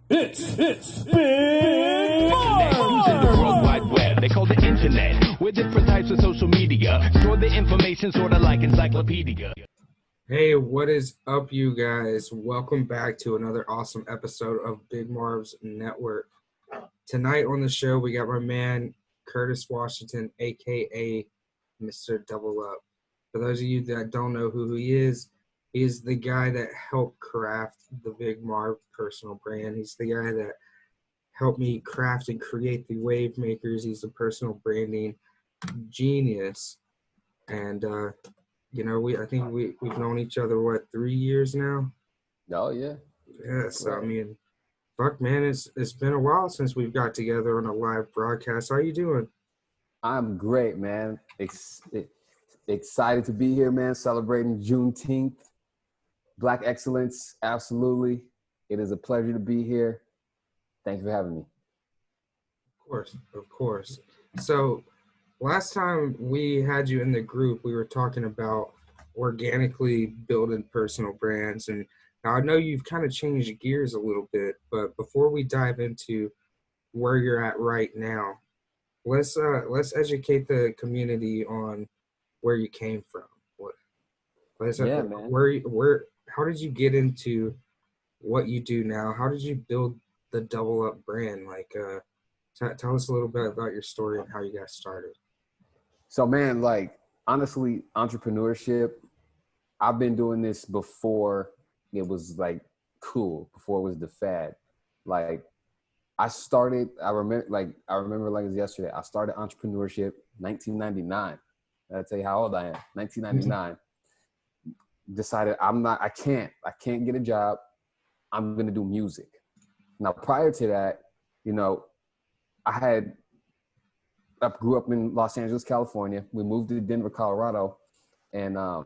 It's Big In the World Marv. Wide Web, they call the internet, with different types of social media. Store the information sort of like encyclopedia. Hey, what is up, you guys? Welcome back to another awesome episode of Big Marv's Network. Tonight on the show, we got my man Curtis Washington, aka Mr. Dubblup. For those of you that don't know who he is the guy that helped craft the Big Marv personal brand. He's the guy that helped me craft and create the Wave Makers. He's the personal branding genius. And I think we've known each other, 3 years now? Oh yeah. Yeah, so I mean, fuck man, it's been a while since we've got together on a live broadcast. How you doing? I'm great, man. Excited to be here, man. Celebrating Juneteenth. Black excellence, absolutely. It is a pleasure to be here. Thanks for having me. Of course. So last time we had you in the group, we were talking about organically building personal brands, and now I know you've kind of changed gears a little bit, but before we dive into where you're at right now, let's educate the community on where you came from. Man. How did you get into what you do now? How did you build the Dubblup brand? Tell us a little bit about your story and how you got started. So, man, like, honestly, entrepreneurship, I've been doing this before it was, like, cool, before it was the fad. Like, I remember like it was yesterday, I started entrepreneurship 1999. I'll tell you how old I am. 1999. Decided I can't get a job. I'm going to do music. Now, prior to that, I grew up in Los Angeles, California. We moved to Denver, Colorado. And, I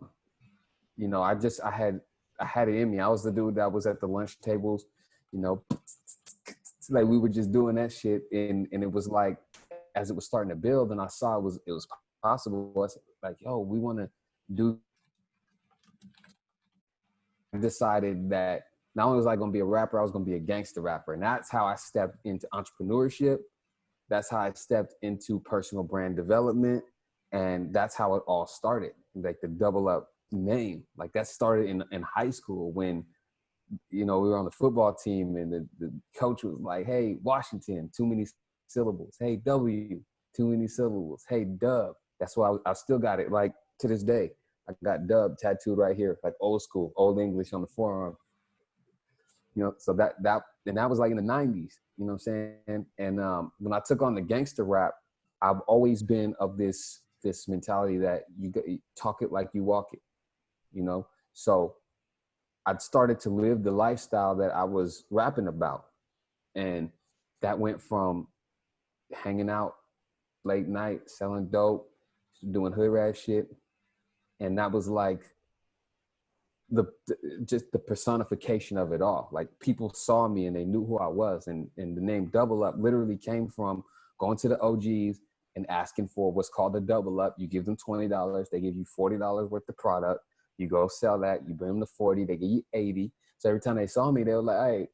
had it in me. I was the dude that was at the lunch tables, like we were just doing that shit. And it was like, as it was starting to build and I saw it was possible, I was like, yo, we want to do. I decided that not only was I going to be a rapper, I was going to be a gangster rapper. And that's how I stepped into entrepreneurship. That's how I stepped into personal brand development. And that's how it all started. Like the Dubblup name, like that started in high school when, we were on the football team and the coach was like, hey, Washington, too many syllables. Hey, W, too many syllables. Hey, Dub. That's why I still got it. Like to this day, I got Dub tattooed right here, like old school, old English on the forearm. So that was like in the 90s, you know what I'm saying? And when I took on the gangster rap, I've always been of this mentality that you talk it like you walk it, So I'd started to live the lifestyle that I was rapping about. And that went from hanging out late night, selling dope, doing hood rat shit. And that was like just the personification of it all. Like people saw me and they knew who I was. And the name Dubblup literally came from going to the OGs and asking for what's called a Dubblup. You give them $20, they give you $40 worth of product. You go sell that, you bring them to 40, they give you 80. So every time they saw me, they were like, hey,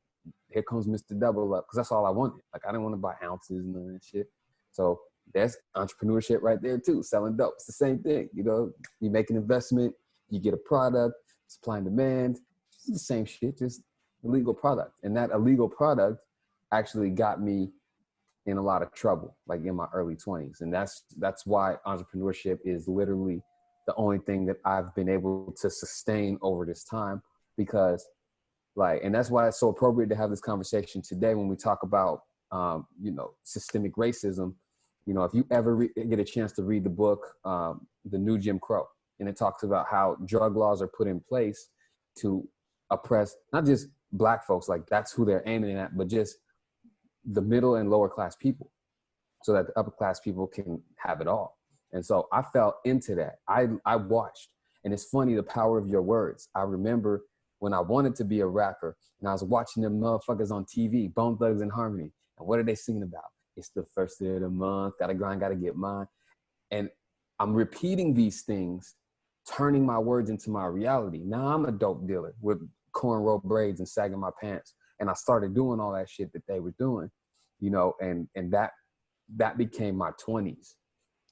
here comes Mr. Dubblup. Because that's all I wanted. Like I didn't want to buy ounces and all that shit. So that's entrepreneurship right there too, selling dope. It's the same thing. You make an investment, you get a product, supply and demand. It's the same shit, just illegal product. And that illegal product actually got me in a lot of trouble, like in my early 20s. And that's why entrepreneurship is literally the only thing that I've been able to sustain over this time, because and that's why it's so appropriate to have this conversation today when we talk about, systemic racism. If you ever get a chance to read the book, The New Jim Crow, and it talks about how drug laws are put in place to oppress not just Black folks, like that's who they're aiming at, but just the middle and lower class people, so that the upper class people can have it all. And so I fell into that. I watched, and it's funny, the power of your words. I remember when I wanted to be a rapper and I was watching them motherfuckers on TV, Bone Thugs and Harmony. And what are they singing about? It's the first of the month, gotta grind, gotta get mine. And I'm repeating these things, turning my words into my reality. Now I'm a dope dealer with cornrow braids and sagging my pants, And I started doing all that shit that they were doing, you know, and that became my 20s.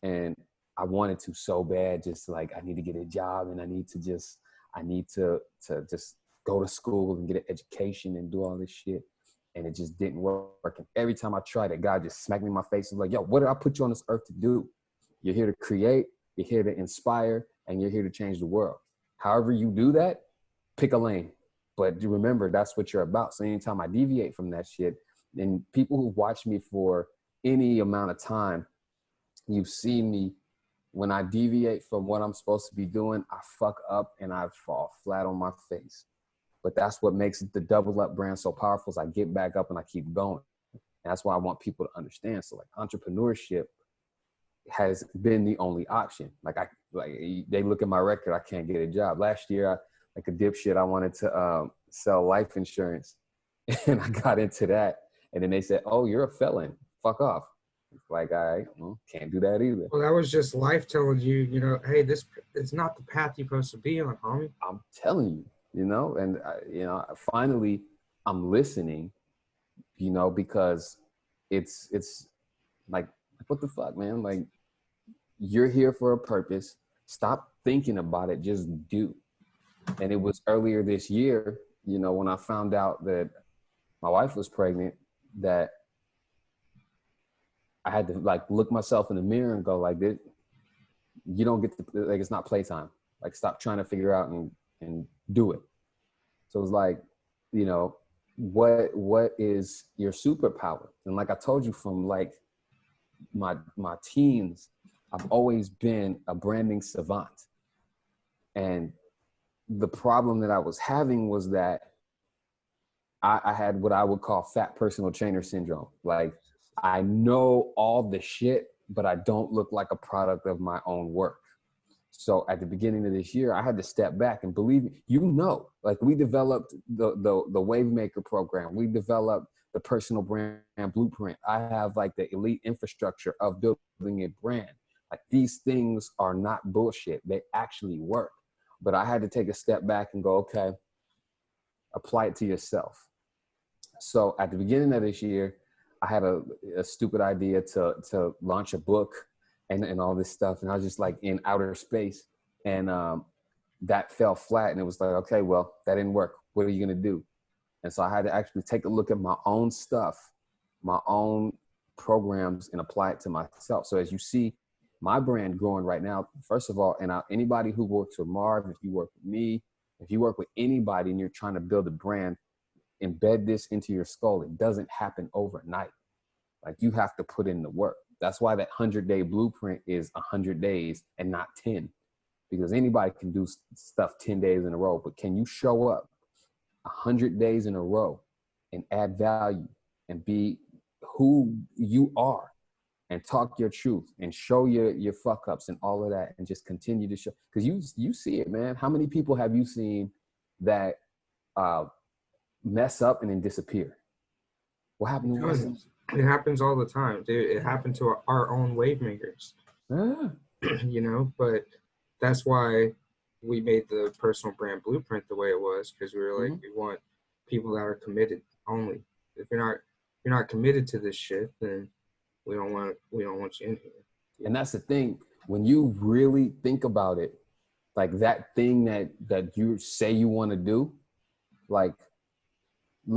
And I wanted to so bad, just like, I need to get a job, and I need to just go to school and get an education and do all this shit. And it just didn't work. And every time I tried it, God just smacked me in my face and was like, yo, what did I put you on this earth to do? You're here to create, you're here to inspire, and you're here to change the world. However you do that, pick a lane. But remember, that's what you're about. So anytime I deviate from that shit, and people who watch me for any amount of time, you've seen me, when I deviate from what I'm supposed to be doing, I fuck up and I fall flat on my face. But that's what makes the Dubblup brand so powerful, is I get back up and I keep going. And that's why I want people to understand. So like, entrepreneurship has been the only option. Like they look at my record, I can't get a job. Last year, like a dipshit, I wanted to sell life insurance, and I got into that. And then they said, "Oh, you're a felon. Fuck off." Like, I can't do that either. Well, that was just life telling you, you know, hey, this is not the path you're supposed to be on, homie. I'm telling you, you know, and finally, I'm listening, you know, because it's like, what the fuck, man? Like, you're here for a purpose. Stop thinking about it. Just do. And it was earlier this year, you know, when I found out that my wife was pregnant, that I had to like look myself in the mirror and go like, this, you don't get to, like, it's not playtime. Like, stop trying to figure out and do it. So it was like, you know, what is your superpower? And like I told you, from like my teens, I've always been a branding savant. And the problem that I was having was that I had what I would call fat personal trainer syndrome. Like, I know all the shit, but I don't look like a product of my own work. So at the beginning of this year, I had to step back, and believe me, you know, like, we developed the Wavemaker program. We developed the personal brand blueprint. I have like the elite infrastructure of building a brand. Like, these things are not bullshit. They actually work. But I had to take a step back and go, okay, apply it to yourself. So at the beginning of this year, I had a stupid idea to launch a book and all this stuff. And I was just like in outer space, and that fell flat. And it was like, okay, well, that didn't work. What are you going to do? And so I had to actually take a look at my own stuff, my own programs, and apply it to myself. So as you see my brand growing right now, first of all, and anybody who works with Marv, if you work with me, if you work with anybody and you're trying to build a brand, embed this into your skull. It doesn't happen overnight. Like, you have to put in the work. That's why that 100-day blueprint is 100 days and not 10, because anybody can do stuff 10 days in a row. But can you show up 100 days in a row and add value and be who you are and talk your truth and show your fuck ups and all of that, and just continue to show? Because you see it, man. How many people have you seen that mess up and then disappear? What happened to us? It happens all the time, dude. It happened to our own wave makers. You know, but that's why we made the personal brand blueprint the way it was, because we were like, we want people that are committed only. If you're not committed to this shit, then we don't want you in here. And that's the thing. When you really think about it, like, that thing that you say you want to do, like,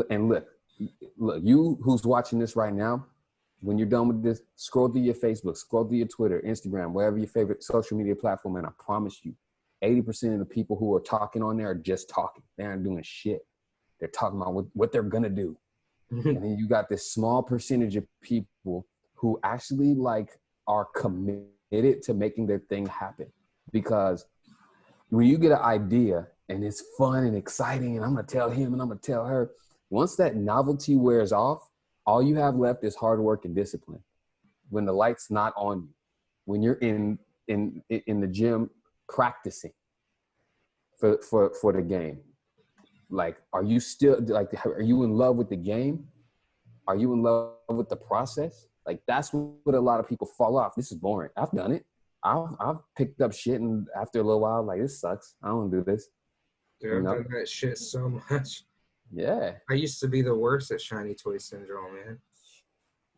and look, you who's watching this right now, when you're done with this, scroll through your Facebook, scroll through your Twitter, Instagram, wherever your favorite social media platform, and I promise you, 80% of the people who are talking on there are just talking. They aren't doing shit. They're talking about what they're gonna do. And then you got this small percentage of people who actually like are committed to making their thing happen. Because when you get an idea and it's fun and exciting, and I'm gonna tell him and I'm gonna tell her, once that novelty wears off, all you have left is hard work and discipline. When the light's not on you, when you're in the gym practicing for the game, like, are you still like, are you in love with the game? Are you in love with the process? Like, that's what a lot of people fall off. This is boring. I've done it. I've picked up shit, and after a little while, like, this sucks. I don't do this. Dude, I've done that shit so much. Yeah, I used to be the worst at shiny toy syndrome, man.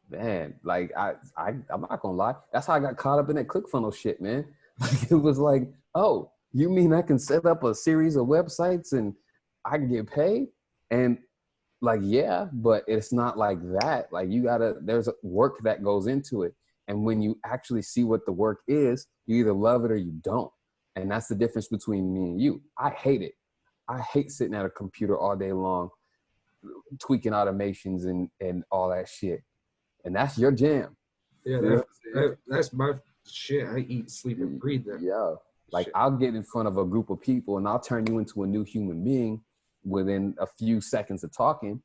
man. Like I'm not gonna lie. That's how I got caught up in that ClickFunnels shit, man. Like it was like, oh, you mean I can set up a series of websites and I can get paid? And like, yeah, but it's not like that. Like there's work that goes into it. And when you actually see what the work is, you either love it or you don't. And that's the difference between me and you. I hate it. I hate sitting at a computer all day long, tweaking automations and all that shit. And that's your jam. Yeah, You know that's my shit. I eat, sleep, and breathe that. Yeah. Like Shit. I'll get in front of a group of people and I'll turn you into a new human being within a few seconds of talking.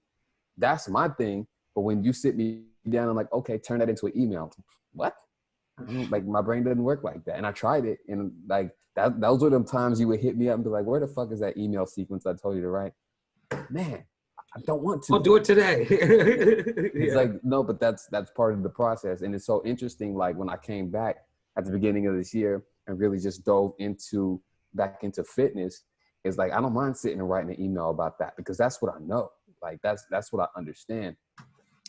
That's my thing. But when you sit me down and like, okay, turn that into an email. What? Like my brain doesn't work like that. And I tried it. And like those were the times you would hit me up and be like, where the fuck is that email sequence I told you to write? Man, I don't want to. I'll do it today. It's like, no, but that's part of the process. And it's so interesting. Like when I came back at the beginning of this year and really just dove back into fitness, it's like, I don't mind sitting and writing an email about that because that's what I know. Like that's what I understand.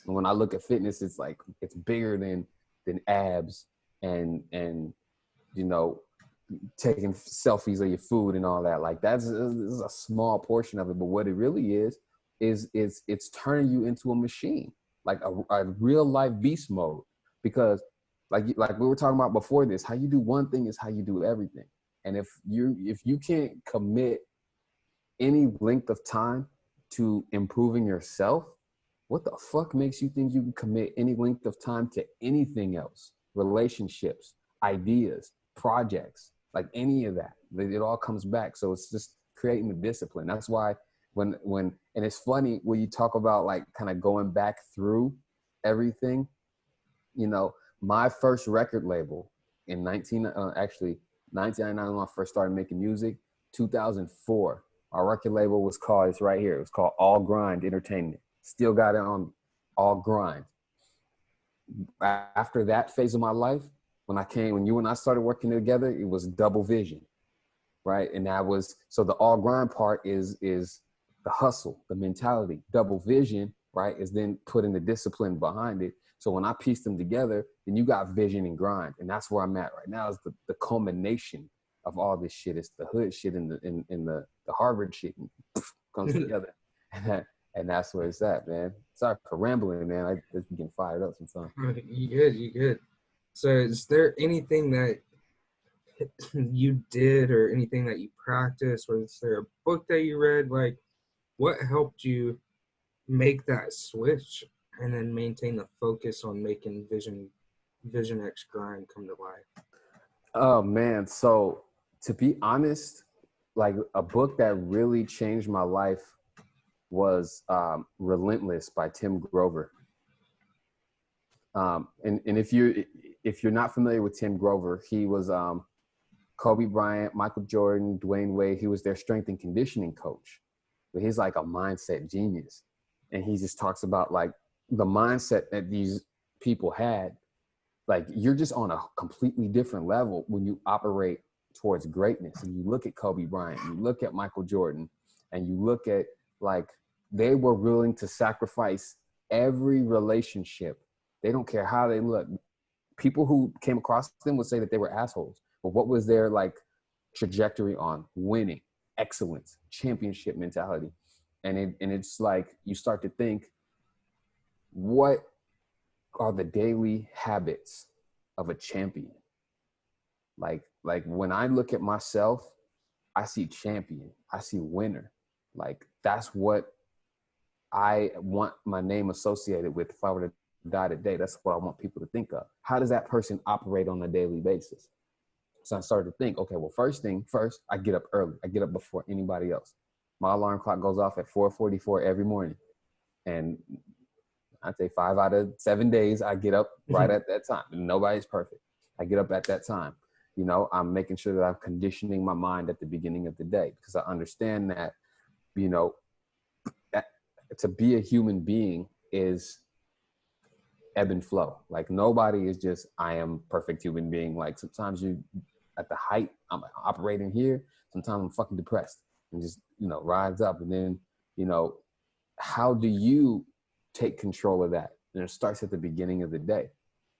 And when I look at fitness, it's like, it's bigger than abs and you know, taking selfies of your food and all that. Like this is a small portion of it. But what it really is it's turning you into a machine, like a real life beast mode. Because like we were talking about before this, how you do one thing is how you do everything. And if you can't commit any length of time to improving yourself, what the fuck makes you think you can commit any length of time to anything else? Relationships, ideas, projects, like any of that. It all comes back. So it's just creating the discipline. That's why when and it's funny when you talk about like kind of going back through everything, you know, my first record label in 1999 when I first started making music, 2004. Our record label was called, it's right here. It was called All Grind Entertainment. Still got it on All Grind. After that phase of my life, when you and I started working together, it was Double Vision, right? And that was, so the All Grind part is the hustle, the mentality. Double Vision, right, is then putting the discipline behind it. So when I piece them together, then you got vision and grind. And that's where I'm at right now, is the culmination of all this shit. It's the hood shit and the Harvard shit comes together. And that's where it's at, man. Sorry for rambling, man. I just getting fired up sometimes. You good. So is there anything that you did or anything that you practiced, or is there a book that you read? Like, what helped you make that switch and then maintain the focus on making Vision X Grind come to life? Oh, man. So to be honest, like a book that really changed my life was Relentless by Tim Grover. And if you're not familiar with Tim Grover, he was Kobe Bryant, Michael Jordan, Dwayne Wade. He was their strength and conditioning coach. But he's like a mindset genius. And he just talks about like the mindset that these people had. Like you're just on a completely different level when you operate towards greatness. And you look at Kobe Bryant, you look at Michael Jordan, and you look at like they were willing to sacrifice every relationship. They don't care how they look. People who came across them would say that they were assholes. But what was their like trajectory on? Winning, excellence, championship mentality. And it's like you start to think, what are the daily habits of a champion? Like when I look at myself, I see champion, I see winner. Like that's what I want my name associated with. If I were to die today, that's what I want people to think of. How does that person operate on a daily basis? So I started to think, okay, well, first, I get up early. I get up before anybody else. My alarm clock goes off at 4:44 every morning. And I'd say 5 out of 7 days, I get up right at that time. Nobody's perfect. I get up at that time. You know, I'm making sure that I'm conditioning my mind at the beginning of the day, because I understand that, you know, to be a human being is ebb and flow. Like nobody is just, I am perfect human being. Like sometimes you, at the height, I'm operating here. Sometimes I'm fucking depressed and just, you know, rides up. And then, you know, how do you take control of that? And it starts at the beginning of the day.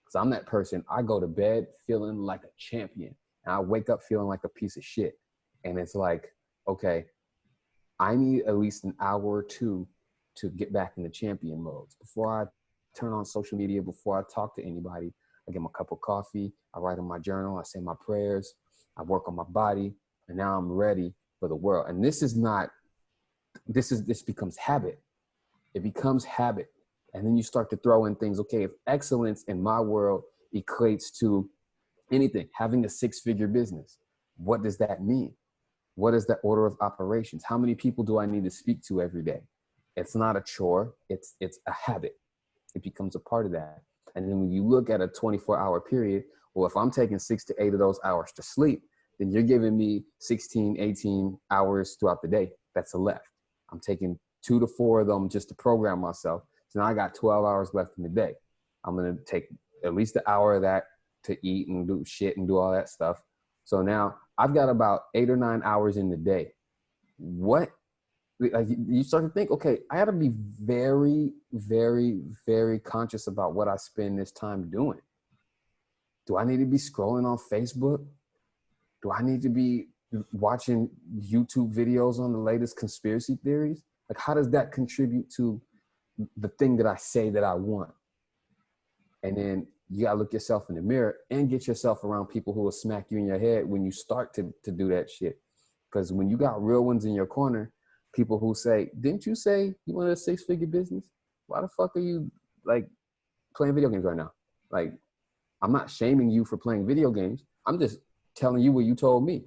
Because I'm that person, I go to bed feeling like a champion. And I wake up feeling like a piece of shit. And it's like, okay, I need at least an hour or two to get back into champion modes. Before I turn on social media, before I talk to anybody, I get my cup of coffee, I write in my journal, I say my prayers, I work on my body, and now I'm ready for the world. And this becomes habit. It becomes habit. And then you start to throw in things, okay, if excellence in my world equates to anything, having a 6-figure business, what does that mean? What is the order of operations? How many people do I need to speak to every day? It's not a chore, it's a habit. It becomes a part of that. And then when you look at a 24-hour period, well, if I'm taking 6 to 8 of those hours to sleep, then you're giving me 16, 18 hours throughout the day that's left. I'm taking 2 to 4 of them just to program myself. So now I got 12 hours left in the day. I'm going to take at least an hour of that to eat and do shit and do all that stuff. So now I've got about 8 or 9 hours in the day. What, like, you start to think, okay, I got to be very, very, very conscious about what I spend this time doing. Do I need to be scrolling on Facebook? Do I need to be watching YouTube videos on the latest conspiracy theories? Like, how does that contribute to the thing that I say that I want? And then you gotta look yourself in the mirror and get yourself around people who will smack you in your head when you start to do that shit. Because when you got real ones in your corner, people who say, didn't you say you wanted a 6-figure business? Why the fuck are you like playing video games right now? Like, I'm not shaming you for playing video games. I'm just telling you what you told me.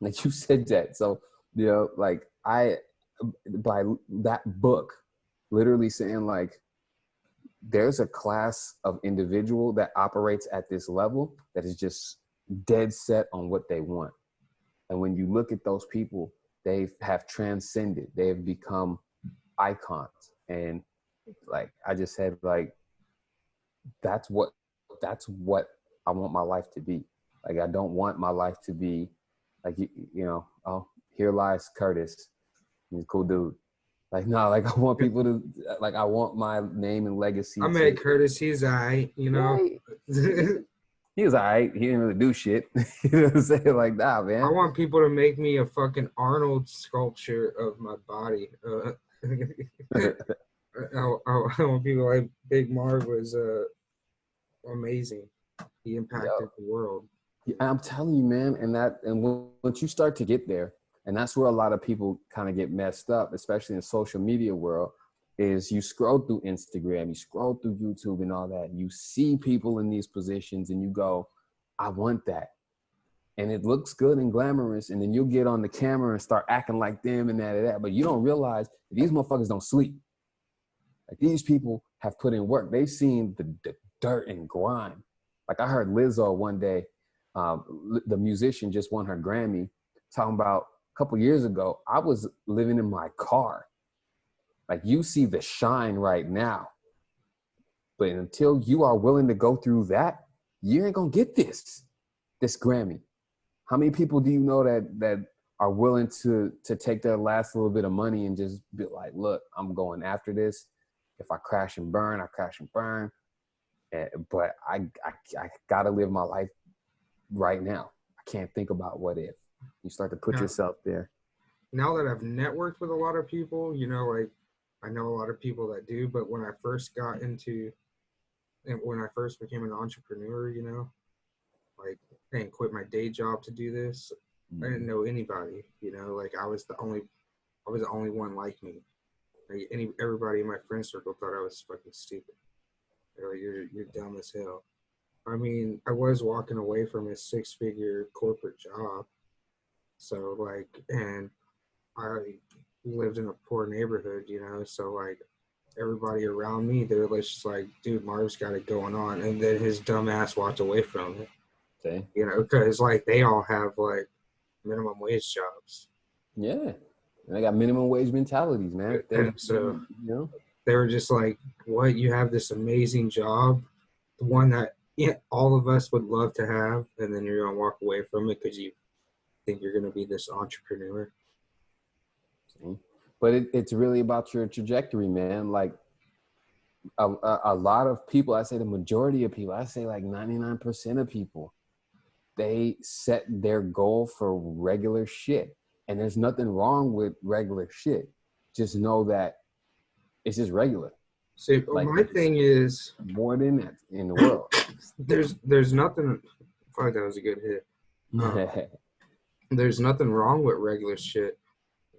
Like, you said that. So, you know, like, by that book, literally saying like, there's a class of individual that operates at this level that is just dead set on what they want. And when you look at those people, they have transcended. They have become icons. And like I just said, like, that's what I want my life to be. Like, I don't want my life to be like, you know, oh, here lies Curtis. He's a cool dude. Like, no, like, I want people to, like, I want my name and legacy. I met Curtis. He's all right, you know. He was all right. He didn't really do shit. You know what I'm saying? Like, nah, man. I want people to make me a fucking Arnold sculpture of my body. I want people like Big Marv was amazing. He impacted the world. I'm telling you, man. And once you start to get there, and that's where a lot of people kind of get messed up, especially in social media world, is you scroll through Instagram, you scroll through YouTube and all that, and you see people in these positions and you go, I want that. And it looks good and glamorous, and then you'll get on the camera and start acting like them and that. But you don't realize that these motherfuckers don't sleep. Like, these people have put in work. They've seen the dirt and grime. Like, I heard Lizzo one day, the musician just won her Grammy, talking about a couple years ago, I was living in my car. Like, you see the shine right now. But until you are willing to go through that, you ain't gonna get this Grammy. How many people do you know that are willing to take their last little bit of money and just be like, look, I'm going after this. If I crash and burn, I crash and burn. But I gotta live my life right now. I can't think about what if. You start to put yourself there. Now that I've networked with a lot of people, you know, like, I know a lot of people that do, but when I first became an entrepreneur, you know, like, and quit my day job to do this, I didn't know anybody, you know, like, I was the only one like me. Like, everybody in my friend circle thought I was fucking stupid. They're like, you're dumb as hell. I mean, I was walking away from a 6-figure corporate job. So, like, and I lived in a poor neighborhood, you know, so, like, everybody around me, they're just like, dude, Marv's got it going on. And then his dumb ass walked away from it. Okay. You know, because, like, they all have, like, minimum wage jobs. Yeah. And they got minimum wage mentalities, man. And so, you know, they were just like, what, you have this amazing job, the one that all of us would love to have, and then you're going to walk away from it because you think you're going to be this entrepreneur. But it's really about your trajectory, man. Like a lot of people, I say the majority of people, I say like 99% of people, they set their goal for regular shit. And there's nothing wrong with regular shit. Just know that it's just regular. See, Like, my thing is more than that in the world. there's nothing. Fuck, that was a good hit. There's nothing wrong with regular shit.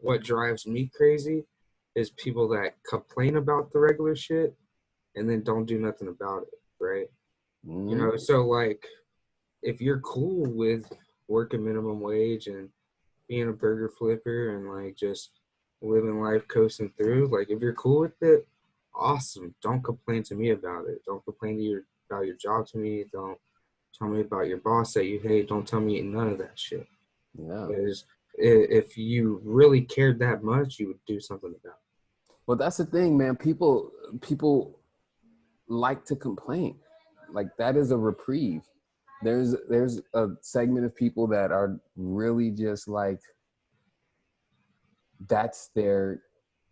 What drives me crazy is people that complain about the regular shit and then don't do nothing about it, right? Mm-hmm. You know, so like if you're cool with working minimum wage and being a burger flipper and like just living life coasting through, like if you're cool with it, awesome. Don't complain to me about it. Don't complain about your job to me. Don't tell me about your boss that you hate. Don't tell me none of that shit. Yeah. Because if you really cared that much, you would do something about it. Well, that's the thing, man. People like to complain. Like that is a reprieve. There's a segment of people that are really just like, that's their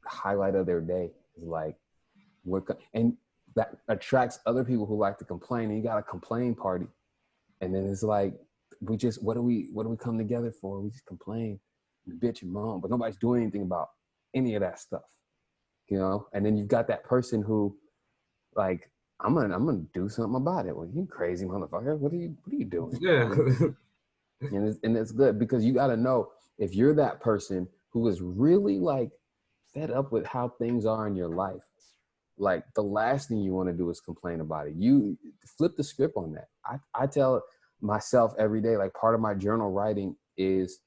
highlight of their day. Like, and that attracts other people who like to complain. And you got a complain party, and then it's like, what do we come together for? We just complain, bitch and moan, but nobody's doing anything about any of that stuff, you know. And then you've got that person who, like, I'm gonna do something about it. Well, you crazy motherfucker! What are you doing? Yeah. and it's good because you got to know if you're that person who is really like fed up with how things are in your life. Like the last thing you want to do is complain about it. You flip the script on that. I tell myself every day, like part of my journal writing is,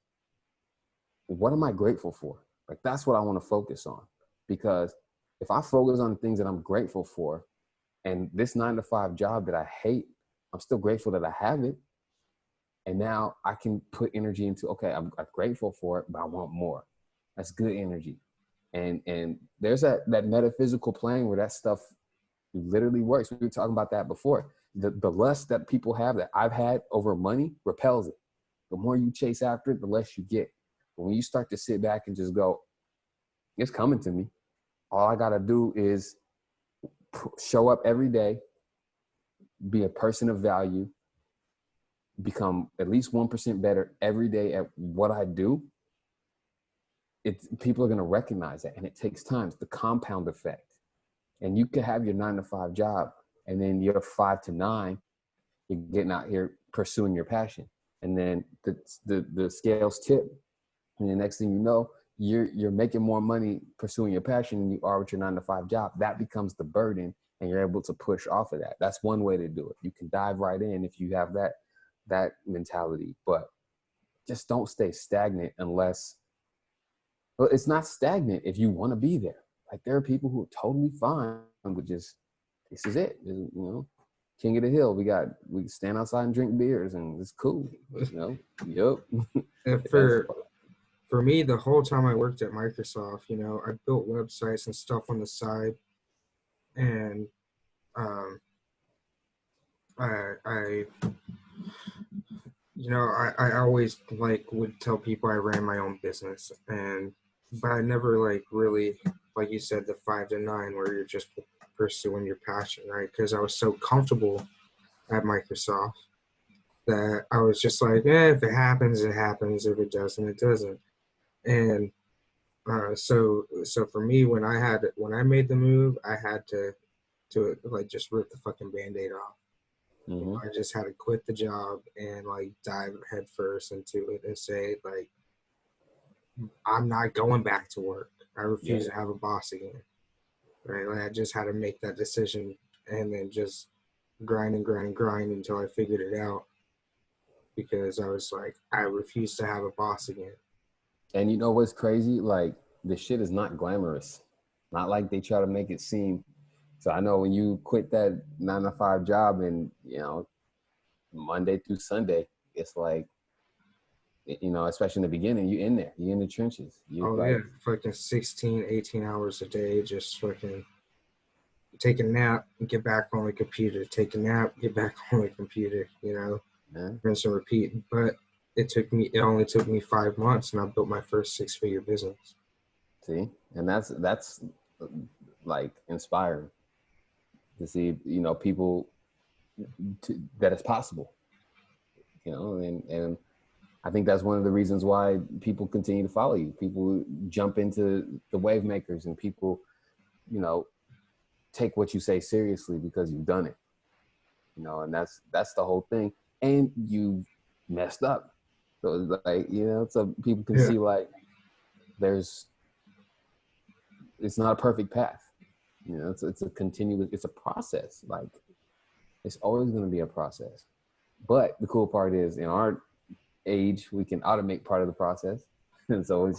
what am I grateful for? Like that's what I want to focus on, because if I focus on the things that I'm grateful for, and this 9-to-5 job that I hate, I'm still grateful that I have it. And now I can put energy into, okay, I'm grateful for it, but I want more. That's good energy. And there's that metaphysical plane where that stuff literally works. We were talking about that before. The lust that people have, that I've had over money, repels it. The more you chase after it, the less you get. But when you start to sit back and just go, it's coming to me. All I got to do is show up every day, be a person of value, become at least 1% better every day at what I do. People are going to recognize that, and it takes time. It's the compound effect. And you could have your 9-to-5 job, and then your 5 to 9, you're getting out here pursuing your passion, and then the scales tip, and the next thing you know, you're making more money pursuing your passion than you are with your 9-to-5 job. That becomes the burden, and you're able to push off of that. That's one way to do it. You can dive right in if you have that mentality, but just don't stay stagnant unless, well, it's not stagnant if you want to be there. Like there are people who are totally fine with just, this is it, you know, king of the hill. We stand outside and drink beers and it's cool, you know. Yep. And for me, the whole time I worked at Microsoft, you know, I built websites and stuff on the side, and I you know, I always like would tell people I ran my own business, but I never like really, like you said, the 5 to 9 where you're just pursuing your passion, right? Because I was so comfortable at Microsoft that I was just like, if it happens, it happens. If it doesn't, it doesn't. And so for me, when I made the move, I had to like just rip the fucking Band-Aid off. Mm-hmm. I just had to quit the job and like dive headfirst into it and say, like, I'm not going back to work. I refuse to have a boss again. Right? Like I just had to make that decision and then just grind until I figured it out, because I was like, I refuse to have a boss again. And you know what's crazy? Like the shit is not glamorous. Not like they try to make it seem. So I know when you quit that 9-to-5 job and, you know, Monday through Sunday, it's like, you know, especially in the beginning, you're in there, you're in the trenches. Fucking 16, 18 hours a day, just fucking take a nap, get back on the computer, take a nap, get back on the computer, you know, rinse and repeat. But it only took me 5 months, and I built my first 6-figure business. See, And that's like inspiring to see, people that it's possible, and I think that's one of the reasons why people continue to follow you. People jump into the wave makers, and people, take what you say seriously because you've done it, and that's the whole thing. And you messed up. So it's like, so people can see like it's not a perfect path. It's a continuous, it's a process. Like it's always going to be a process. But the cool part is in our age, we can automate part of the process. And so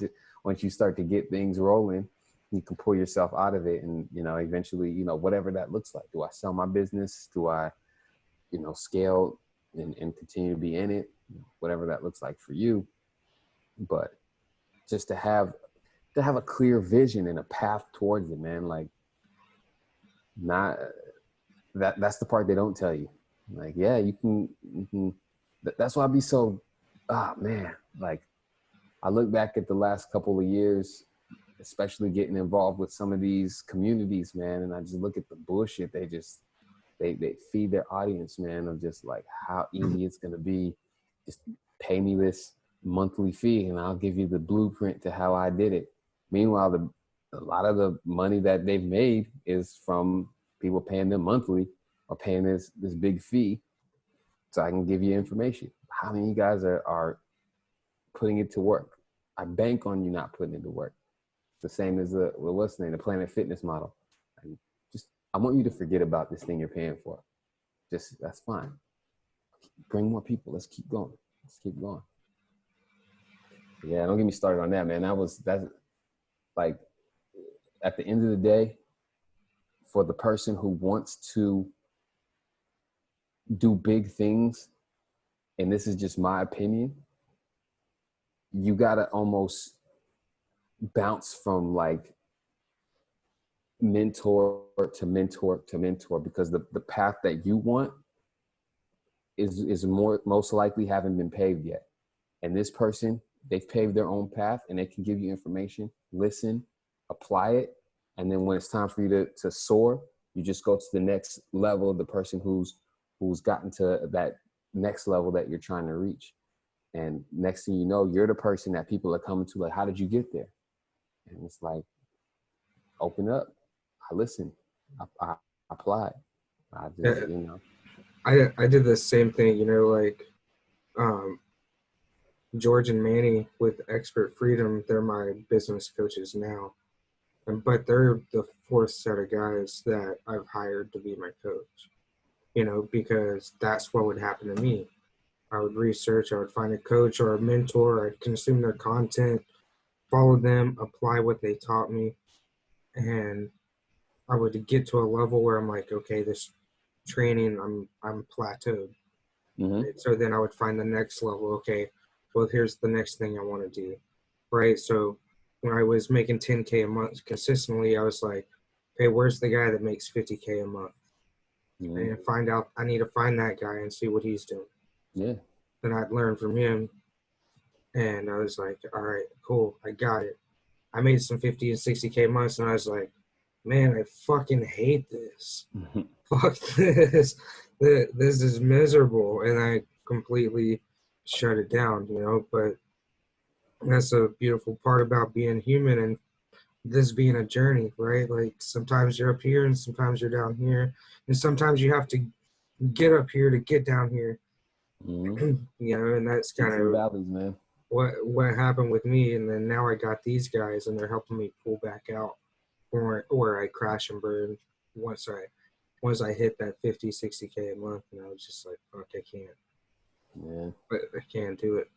once you start to get things rolling, you can pull yourself out of it. And, eventually, whatever that looks like. Do I sell my business? Do I, scale and continue to be in it? Whatever that looks like for you. But just to have a clear vision and a path towards it, man. Like that's the part they don't tell you. Like, yeah, you can that's why I be so, man, like I look back at the last couple of years, especially getting involved with some of these communities, man, and I just look at the bullshit they feed their audience, man, of just like how easy it's gonna be. Just pay me this monthly fee and I'll give you the blueprint to how I did it. Meanwhile, a lot of the money that they've made is from people paying them monthly or paying this big fee so I can give you information. How many of you guys are putting it to work? I bank on you not putting it to work. The same as the Planet Fitness model. I want you to forget about this thing you're paying for. That's fine. Bring more people. Let's keep going. Yeah, don't get me started on that, man. That's like at the end of the day, for the person who wants to do big things, and this is just my opinion, you gotta almost bounce from like mentor to mentor to mentor, because the path that you want is most likely haven't been paved yet. And this person, they've paved their own path and they can give you information, listen, apply it. And then when it's time for you to soar, you just go to the next level of the person who's gotten to that next level that you're trying to reach. And next thing you know, you're the person that people are coming to, like, how did you get there? And it's like, open up. I listen. I apply. I just, I did the same thing, like George and Manny with Expert Freedom. They're my business coaches now, but they're the fourth set of guys that I've hired to be my coach. Because that's what would happen to me. I would research, I would find a coach or a mentor, I'd consume their content, follow them, apply what they taught me, and I would get to a level where I'm like, okay, this training, I'm plateaued. Mm-hmm. So then I would find the next level. Okay, well, here's the next thing I want to do, right? So when I was making 10K a month consistently, I was like, okay, where's the guy that makes 50K a month? Mm-hmm. And I need to find that guy and see what he's doing. Yeah. Then I'd learn from him. And I was like, all right, cool, I got it. I made some 50 and 60K months, and I was like, man, I fucking hate this. Mm-hmm. Fuck this. This is miserable. And I completely shut it down, but that's a beautiful part about being human and this being a journey, right? Like sometimes you're up here and sometimes you're down here. And sometimes you have to get up here to get down here. Mm-hmm. And that's kind of valleys, man. What happened with me. And then now I got these guys and they're helping me pull back out where I crash and burn once I hit that 50, 60K a month. And I was just like, fuck, I can't. Yeah. But I can't do it.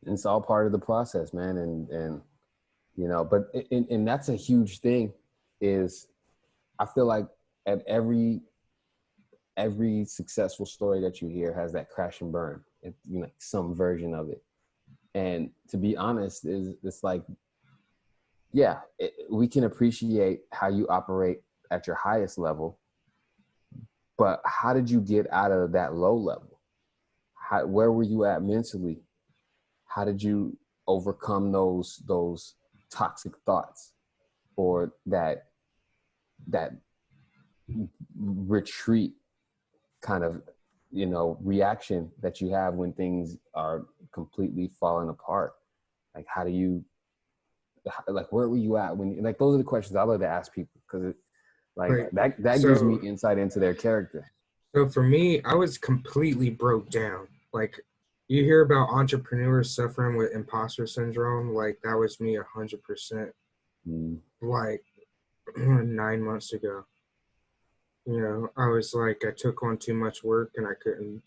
It's all part of the process, man. And but that's a huge thing. Is I feel like at every successful story that you hear has that crash and burn, some version of it. And to be honest, it's like, yeah, we can appreciate how you operate at your highest level, but how did you get out of that low level? Where were you at mentally? How did you overcome those toxic thoughts? or that retreat kind of, reaction that you have when things are completely falling apart. Like, how do you, like, where were you at when, like, those are the questions I love to ask people, because Right. that gives me insight into their character. So for me, I was completely broke down. Like, you hear about entrepreneurs suffering with imposter syndrome, like that was me 100%. Like 9 months ago. I was like, I took on too much work and I couldn't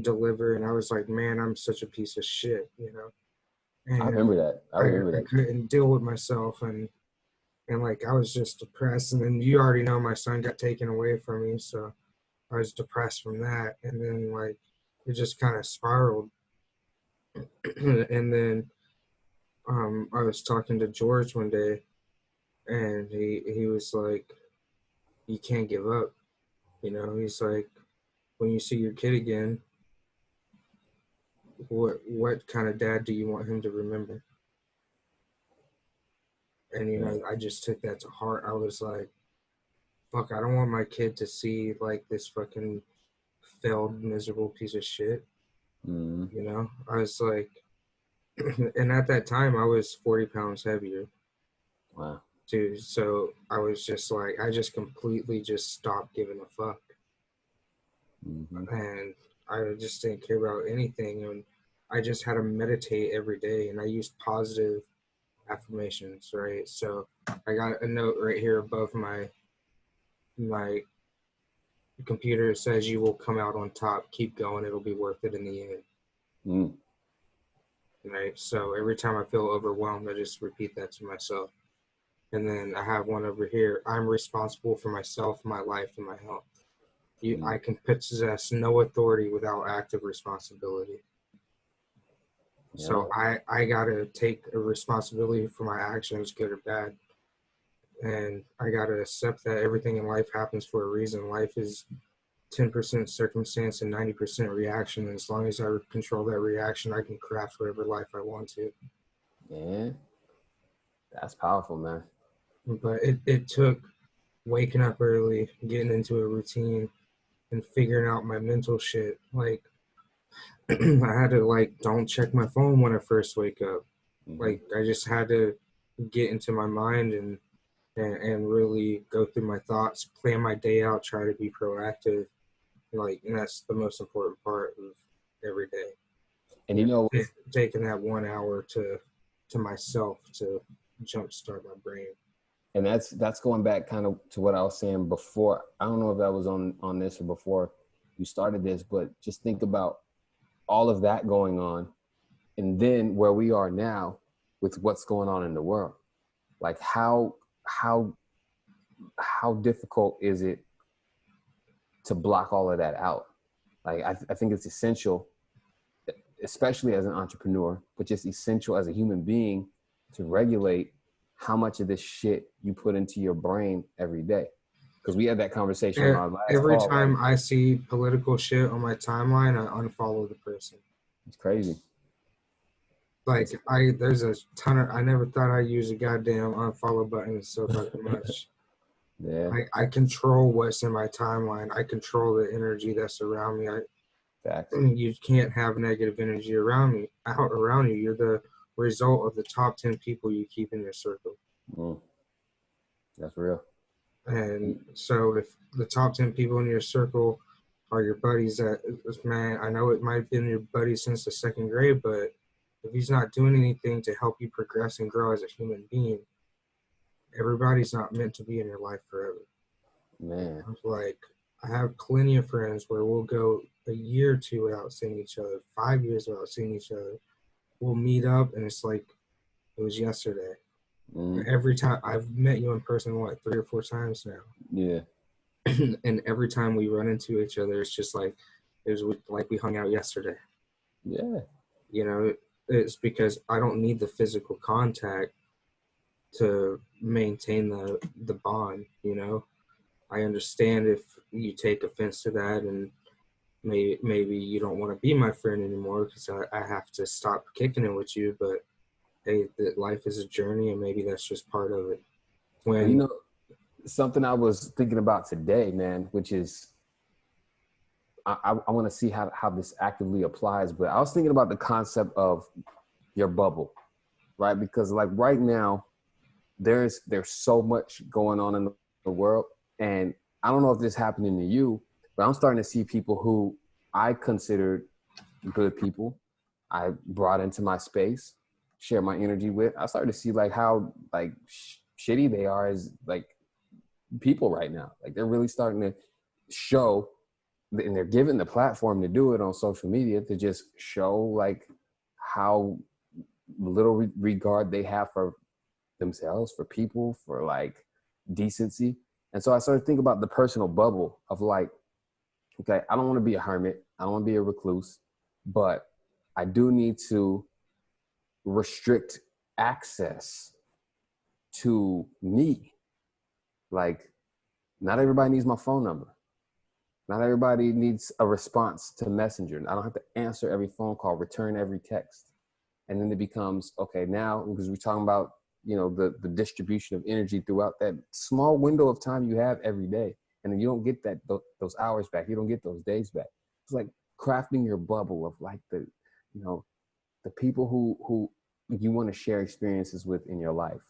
deliver, and I was like, man, I'm such a piece of shit. And I remember that. I couldn't deal with myself, and like I was just depressed. And then you already know my son got taken away from me, so I was depressed from that. And then like it just kind of spiraled. And then I was talking to George one day, and he was like, you can't give up. He's like, when you see your kid again, what kind of dad do you want him to remember? And I just took that to heart. I was like, fuck, I don't want my kid to see like this fucking failed, miserable piece of shit. I was like, and at that time I was 40 pounds heavier. Wow. Dude, so I was just like, I just completely just stopped giving a fuck. And I just didn't care about anything. And I just had to meditate every day, and I used positive affirmations, right? So I got a note right here above my computer. It says, you will come out on top, keep going, it'll be worth it in the end. Right? So every time I feel overwhelmed, I just repeat that to myself. And then I have one over here: I'm responsible for myself, my life, and my health. I can possess no authority without active responsibility. Yeah. So I gotta take a responsibility for my actions, good or bad. And I gotta accept that everything in life happens for a reason. Life is 10% circumstance and 90% reaction. And as long as I control that reaction, I can craft whatever life I want to. Yeah. That's powerful, man. But it took waking up early, getting into a routine, and figuring out my mental shit. Like, I had to, like, don't check my phone when I first wake up. Like, I just had to get into my mind and really go through my thoughts, plan my day out, try to be proactive. Like, and that's the most important part of every day. And taking that 1 hour to myself to jumpstart my brain. And that's going back kind of to what I was saying before. I don't know if that was on this or before you started this, but just think about all of that going on, and then where we are now with what's going on in the world. Like, how difficult is it to block all of that out? Like, I think it's essential, especially as an entrepreneur, but just essential as a human being, to regulate how much of this shit you put into your brain every day. Because we had that conversation on our last every call, time I see political shit on my timeline, I unfollow the person. It's crazy. Like, there's a ton of, I never thought I'd use a goddamn unfollow button so fucking much. Yeah. I control what's in my timeline. I control the energy that's around me. You can't have negative energy around you. You're the result of the top 10 people you keep in your circle. That's real. And so if the top 10 people in your circle are your buddies, man, I know it might have been your buddy since the second grade, but if he's not doing anything to help you progress and grow as a human being, everybody's not meant to be in your life forever. Man. Like, I have plenty of friends where we'll go a year or two without seeing each other, 5 years without seeing each other. We'll meet up and it's like it was yesterday. Every time I've met you in person, 3 or 4 times now. Yeah. And every time we run into each other, it's just like it was like we hung out yesterday. Yeah. It's because I don't need the physical contact to maintain the bond. I understand if you take offense to that, and maybe you don't want to be my friend anymore because I have to stop kicking it with you. But hey, life is a journey, and maybe that's just part of it. when You know, something I was thinking about today, man, which is I want to see how this actively applies, but I was thinking about the concept of your bubble, right? Because like right now, there's so much going on in the world, and I don't know if this happening to you, but I'm starting to see people who I considered good people, I brought into my space, share my energy with. I started to see like how like shitty they are as like people right now. Like they're really starting to show, and they're given the platform to do it on social media, to just show like how little regard they have for themselves, for people, for like decency. And so I started thinking about the personal bubble of like, okay, I don't want to be a hermit, I don't want to be a recluse, but I do need to restrict access to me. Like, not everybody needs my phone number. Not everybody needs a response to Messenger. I don't have to answer every phone call, return every text. And then it becomes, okay, now, because we're talking about, you know, the distribution of energy throughout that small window of time you have every day. And then you don't get that those hours back. You don't get those days back. It's like crafting your bubble of like the, you know, the people who you want to share experiences with in your life.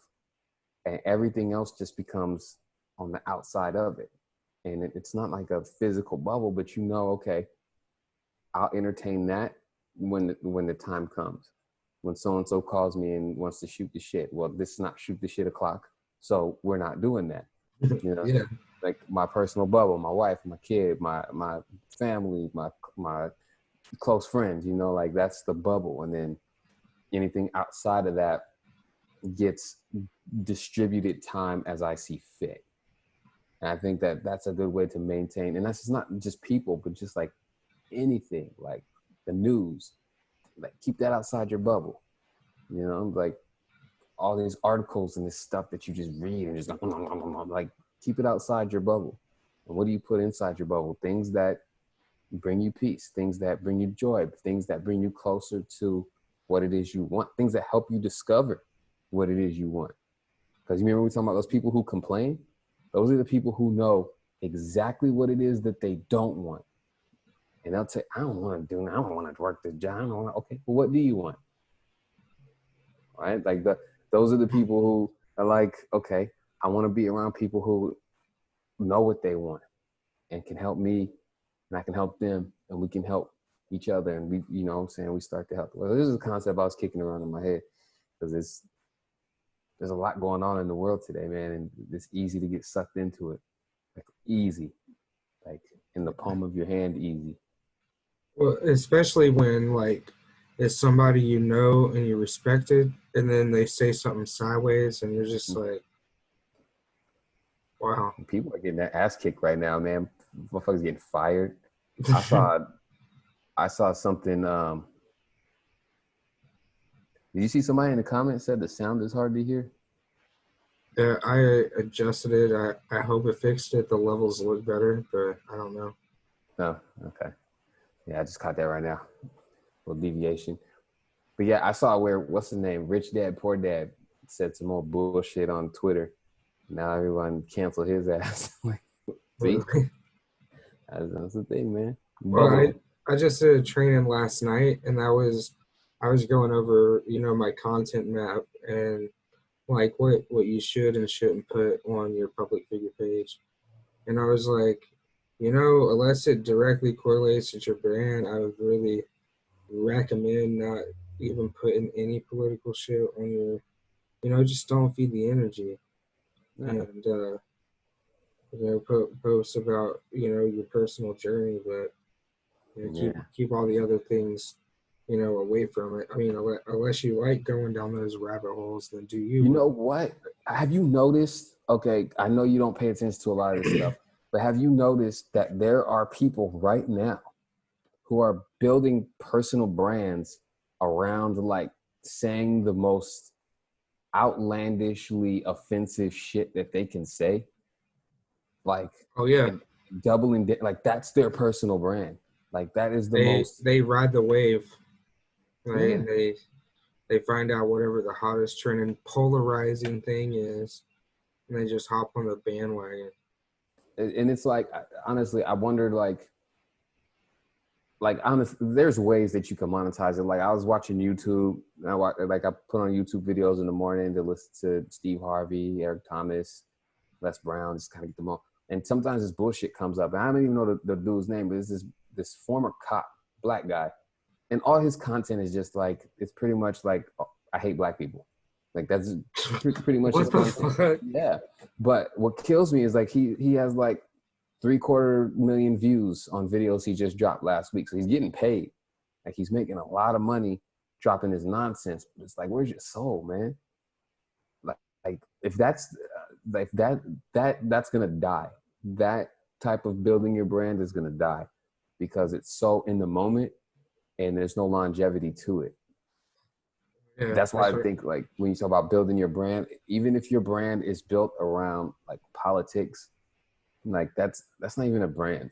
And everything else just becomes on the outside of it. And it's not like a physical bubble, but you know, okay, I'll entertain that when the time comes. When so-and-so calls me and wants to shoot the shit. Well, this is not shoot the shit o'clock, so we're not doing that. You know, yeah, like my personal bubble, my wife, my kid, my family, my close friends, you know, like that's the bubble. And then anything outside of that gets distributed time as I see fit. And I think that that's a good way to maintain. And that's just not just people, but just like anything, like the news, like keep that outside your bubble. You know, like all these articles and this stuff that you just read and just like keep it outside your bubble. And what do you put inside your bubble? Things that bring you peace, things that bring you joy, things that bring you closer to what it is you want, things that help you discover what it is you want. Because you remember we were talking about those people who complain? Those are the people who know exactly what it is that they don't want. And they'll say, I don't want to do that. I don't want to work this job. I don't want to. Okay, well, what do you want? Right? Like those are the people who are like, okay, I want to be around people who know what they want and can help me, and I can help them, and we can help each other. And we, you know what I'm saying, we start to help. Well, this is a concept I was kicking around in my head because there's a lot going on in the world today, man, and it's easy to get sucked into it. Like easy. Like in the palm of your hand, easy. well, especially when like it's somebody you know and you respected, and then they say something sideways, and you're just like, wow. People are getting their ass kicked right now, man. Motherfuckers getting fired. I saw something. Did you see somebody in the comments said the sound is hard to hear? Yeah, I adjusted it. I hope it fixed it. The levels look better, but I don't know. No, okay. Yeah, I just caught that right now. A little deviation. But yeah, I saw where, what's his name? Rich Dad, Poor Dad said some more bullshit on Twitter. Now everyone canceled his ass. Like, see? That's the thing, man. Well, I just did a training last night, and I was going over, you know, my content map and like what you should and shouldn't put on your public figure page. And I was like, you know, unless it directly correlates with your brand, I would really recommend not even putting any political shit on your, you know, just don't feed the energy. Yeah. And you know, post about, you know, your personal journey, but you know, keep all the other things, you know, away from it. I mean, unless you like going down those rabbit holes, then do you? You know what? Have you noticed? Okay, I know you don't pay attention to a lot of this stuff, but have you noticed that there are people right now who are building personal brands around like saying the most outlandishly offensive shit that they can say? Like, Oh yeah, doubling like that's their personal brand. Like that is the most. They ride the wave, right? Yeah. And they find out whatever the hottest trending polarizing thing is, and they just hop on the bandwagon. And it's like, honestly, I wondered, honestly, there's ways that you can monetize it. Like, I was watching YouTube, and I put on YouTube videos in the morning to listen to Steve Harvey, Eric Thomas, Les Brown, just kind of get them on. And sometimes this bullshit comes up, and I don't even know the dude's name, but it's this former cop, black guy, and all his content is just like, it's pretty much like, oh, I hate black people. Like, that's pretty much his content. Fuck? Yeah. But what kills me is like he has like 750,000 views on videos he just dropped last week. So he's getting paid. Like, he's making a lot of money dropping his nonsense. But it's like, where's your soul, man? Like if that's that's gonna die. That type of building your brand is gonna die because it's so in the moment and there's no longevity to it. Yeah, that's why I think, like, when you talk about building your brand, even if your brand is built around like politics, like that's not even a brand.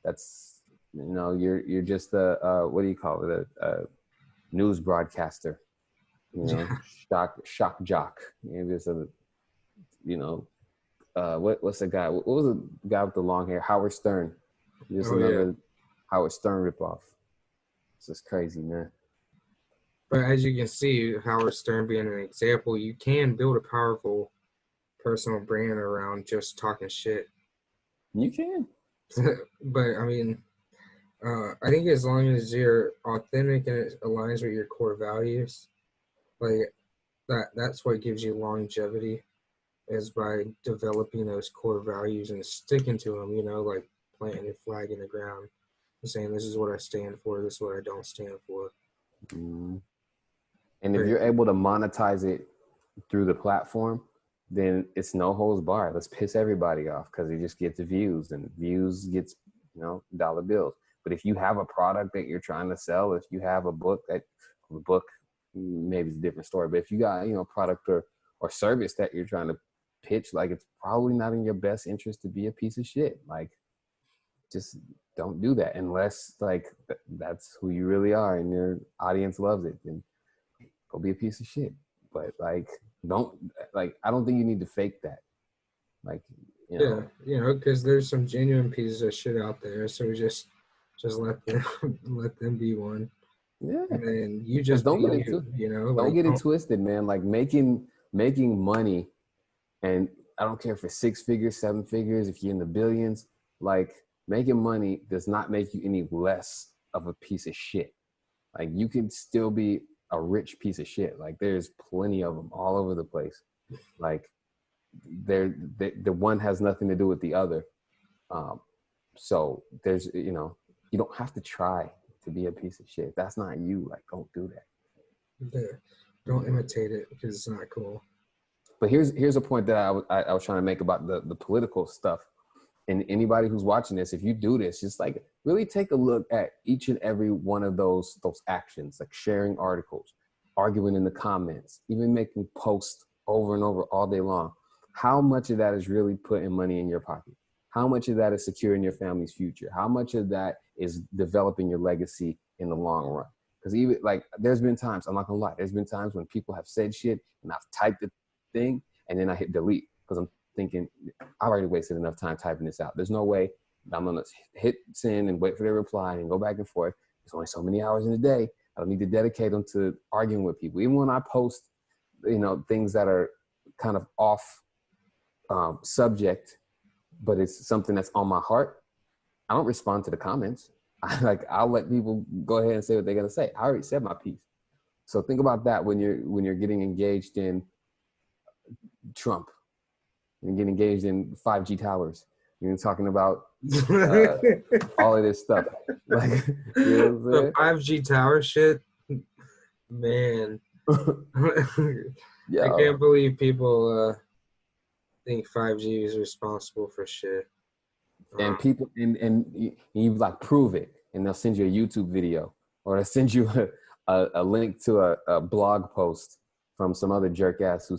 That's, you're just a what do you call it? A news broadcaster, shock jock. Just what's the guy? What was the guy with the long hair? Howard Stern. Just another Howard Stern ripoff. It's just crazy, man. But as you can see, Howard Stern being an example, you can build a powerful personal brand around just talking shit. You can. But I mean, I think as long as you're authentic and it aligns with your core values, like that's what gives you longevity, is by developing those core values and sticking to them, like planting your flag in the ground and saying, this is what I stand for, this is what I don't stand for. Mm-hmm. And if you're able to monetize it through the platform, then it's no holds barred. Let's piss everybody off because it just gets views, and views gets, dollar bills. But if you have a product that you're trying to sell, if you have a book, maybe it's a different story. But if you got, product or service that you're trying to pitch, like, it's probably not in your best interest to be a piece of shit. Like, just don't do that unless, like, that's who you really are and your audience loves it. And go be a piece of shit. But I don't think you need to fake that. Like, because there's some genuine pieces of shit out there. So we just let them be one. Yeah. And then you just don't get it twisted, man. Like, making money, and I don't care if it's 6 figures, 7 figures, if you're in the billions, like, making money does not make you any less of a piece of shit. Like, you can still be a rich piece of shit. Like, there's plenty of them all over the place. Like, the one has nothing to do with the other. So there's, you don't have to try to be a piece of shit. That's not you. Like, don't do that. Yeah. Don't imitate it because it's not cool. But here's a point that I was trying to make about the political stuff. And anybody who's watching this, if you do this, just like really take a look at each and every one of those actions, like sharing articles, arguing in the comments, even making posts over and over all day long. How much of that is really putting money in your pocket? How much of that is securing your family's future? How much of that is developing your legacy in the long run? Because even, like, there's been times, I'm not gonna lie, there's been times when people have said shit and I've typed the thing and then I hit delete because I'm thinking, I already wasted enough time typing this out. There's no way I'm gonna hit send and wait for their reply and go back and forth. There's only so many hours in a day. I don't need to dedicate them to arguing with people. Even when I post, things that are kind of off subject, but it's something that's on my heart, I don't respond to the comments. I'll let people go ahead and say what they're gonna say. I already said my piece. So think about that when you're getting engaged in Trump and getting engaged in 5G towers. You're talking about all of this stuff. Like, the 5G tower shit, man. Yeah. I can't believe people think 5G is responsible for shit. And people, and you like prove it, and they'll send you a YouTube video, or they'll send you a link to a blog post from some other jerk ass who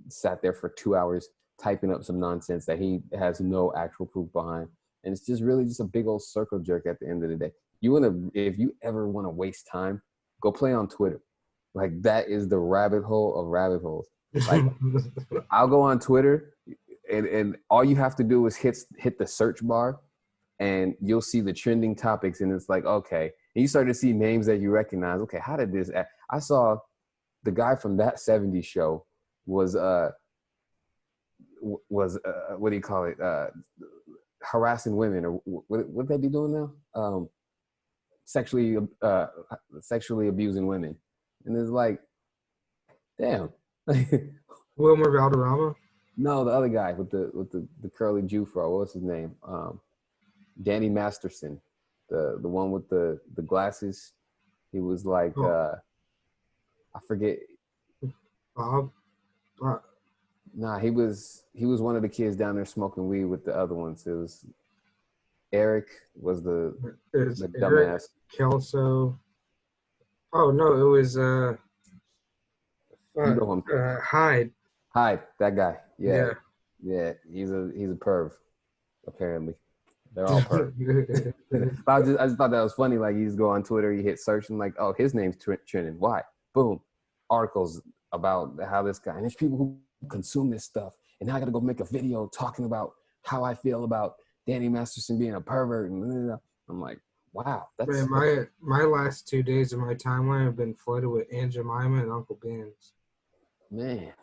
sat there for 2 hours typing up some nonsense that he has no actual proof behind. And it's just really just a big old circle jerk at the end of the day. If you ever want to waste time, go play on Twitter. Like, that is the rabbit hole of rabbit holes. Like, I'll go on Twitter, and all you have to do is hit the search bar, and you'll see the trending topics, and it's like, okay, and you start to see names that you recognize. Okay, how did this? I saw the guy from That '70s Show was what do you call it? Harassing women, or what they be doing now? Sexually abusing women, and it's like, damn. Wilmer Valderrama. No, the other guy with the curly Jew fro. What's his name? Danny Masterson, the one with the glasses. He was like, I forget. Bob. Nah, he was one of the kids down there smoking weed with the other ones. It was Eric was the dumbass. Eric Kelso. Oh no, it was Hyde. Hyde, that guy. Yeah. Yeah. He's a perv, apparently. They're all perv. But I just thought that was funny. Like, you just go on Twitter, you hit search, and like, oh, his name's trending. Why? Boom, articles about how this guy. And there's people who consume this stuff, and now I got to go make a video talking about how I feel about Danny Masterson being a pervert. And I'm like, wow, that's man, my last 2 days of my timeline have been flooded with Aunt Jemima and Uncle Ben's. Man.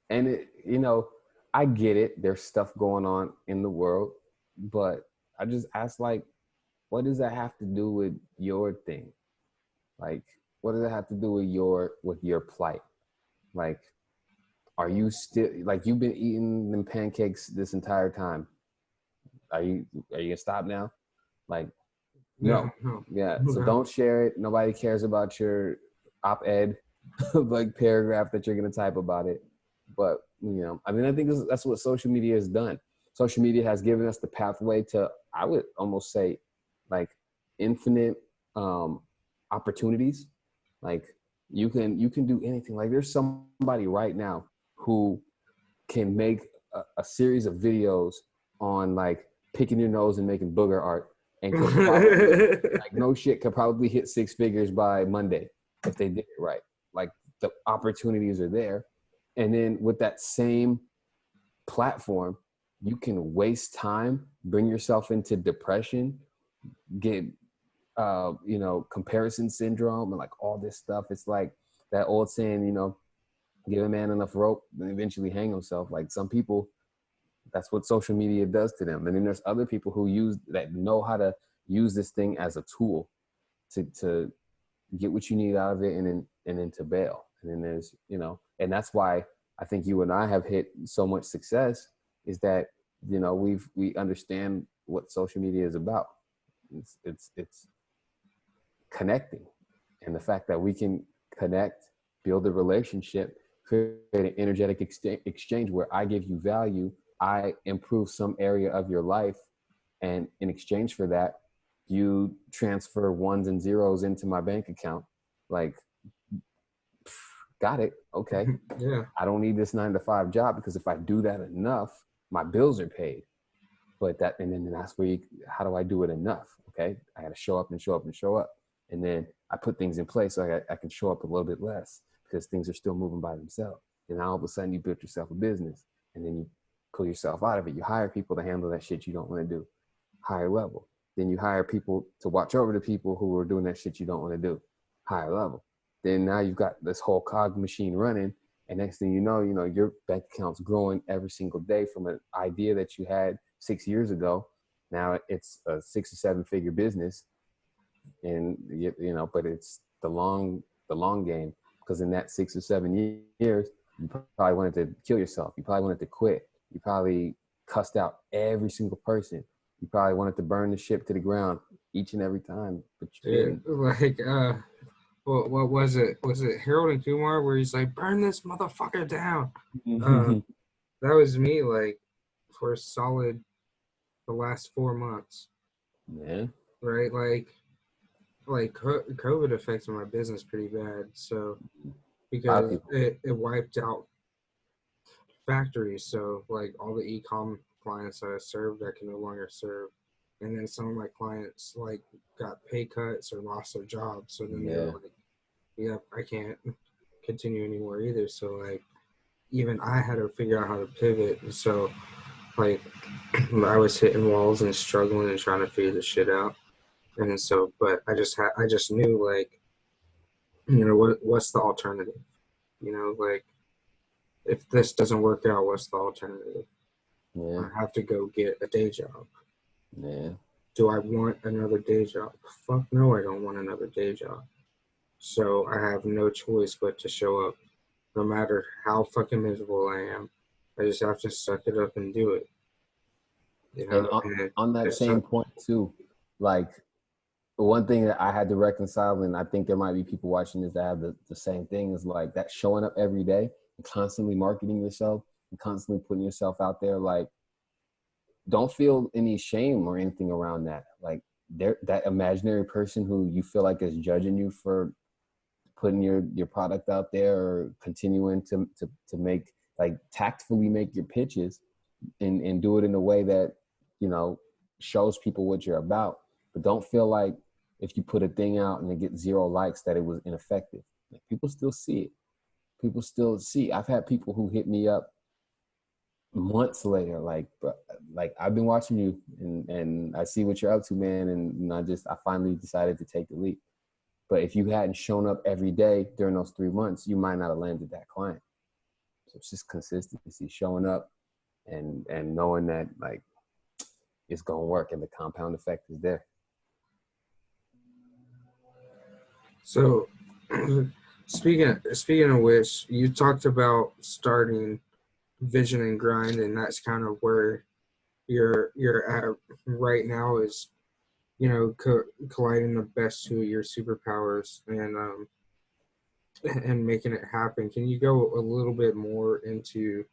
And I get it. There's stuff going on in the world, but I just ask, like, what does that have to do with your thing? Like, what does that have to do with your plight? Like, are you still, like, you've been eating them pancakes this entire time? Are you gonna stop now? Like, no. Yeah. So don't share it. Nobody cares about your op-ed, like, paragraph that you're gonna type about it. But I think that's what social media has done. Social media has given us the pathway to, I would almost say, like, infinite opportunities. Like, you can do anything. Like, there's somebody right now who can make a series of videos on, like, picking your nose and making booger art, and could probably, like, no shit, could probably hit 6 figures by Monday if they did it right. Like, the opportunities are there. And then with that same platform, you can waste time, bring yourself into depression, get, comparison syndrome, and, like, all this stuff. It's like that old saying, give a man enough rope and eventually hang himself. Like, some people, that's what social media does to them. And then there's other people who know how to use this thing as a tool to get what you need out of it, and then to bail. And then there's, and that's why I think you and I have hit so much success, is that, we understand what social media is about. It's connecting, and the fact that we can connect, build a relationship, create an energetic exchange where I give you value, I improve some area of your life, and in exchange for that, you transfer ones and zeros into my bank account. Like, got it. Okay. Yeah. I don't need this 9-to-5 job, because if I do that enough, my bills are paid. But then that's where how do I do it enough? Okay. I got to show up and show up and show up. And then I put things in place so I can show up a little bit less, because things are still moving by themselves. And now all of a sudden you built yourself a business, and then you pull yourself out of it. You hire people to handle that shit you don't want to do. Higher level. Then you hire people to watch over the people who are doing that shit you don't want to do. Higher level. Then now you've got this whole cog machine running, and next thing you know, your bank account's growing every single day from an idea that you had 6 years ago. Now it's a 6 or 7 figure business, and but it's the long game, because in that 6 or 7 years, you probably wanted to kill yourself. You probably wanted to quit. You probably cussed out every single person. You probably wanted to burn the ship to the ground each and every time, but you didn't. Like, what was it? Was it Harold and Kumar, where he's like, burn this motherfucker down? That was me, like, for a solid the last 4 months. Yeah. Right? Like COVID affected my business pretty bad. So, because it wiped out factories. So, like, all the e-com clients that I served, I can no longer serve. And then some of my clients, like, got pay cuts or lost their jobs. So then they're like, yeah, I can't continue anymore either. So, like, even I had to figure out how to pivot. And so, like, I was hitting walls and struggling and trying to figure the shit out. And so, but I just knew, like, what's the alternative? Like, if this doesn't work out, what's the alternative? Yeah. I have to go get a day job. Yeah. Do I want another day job? Fuck no, I don't want another day job. So I have no choice but to show up, no matter how fucking miserable I am. I just have to suck it up and do it. And And on that it's same point too, like one thing that I had to reconcile, and I think there might be people watching this that have the same thing, is like that showing up every day and constantly marketing yourself and constantly putting yourself out there. Like, don't feel any shame or anything around that. Like, that imaginary person who you feel like is judging you for putting your product out there or continuing to make, like, tactfully make your pitches and do it in a way that, shows people what you're about. But don't feel like if you put a thing out and it gets 0 likes that it was ineffective. Like, people still see it. People still see. I've had people who hit me up months later, like I've been watching you and I see what you're up to, man. And I finally decided to take the leap. But if you hadn't shown up every day during those 3 months, you might not have landed that client. So it's just consistency, showing up and knowing that, like, it's going to work and the compound effect is there. So, speaking of which, you talked about starting Vision and Grind, and that's kind of where you're at right now, is colliding the best two of your superpowers and making it happen. Can you go a little bit more into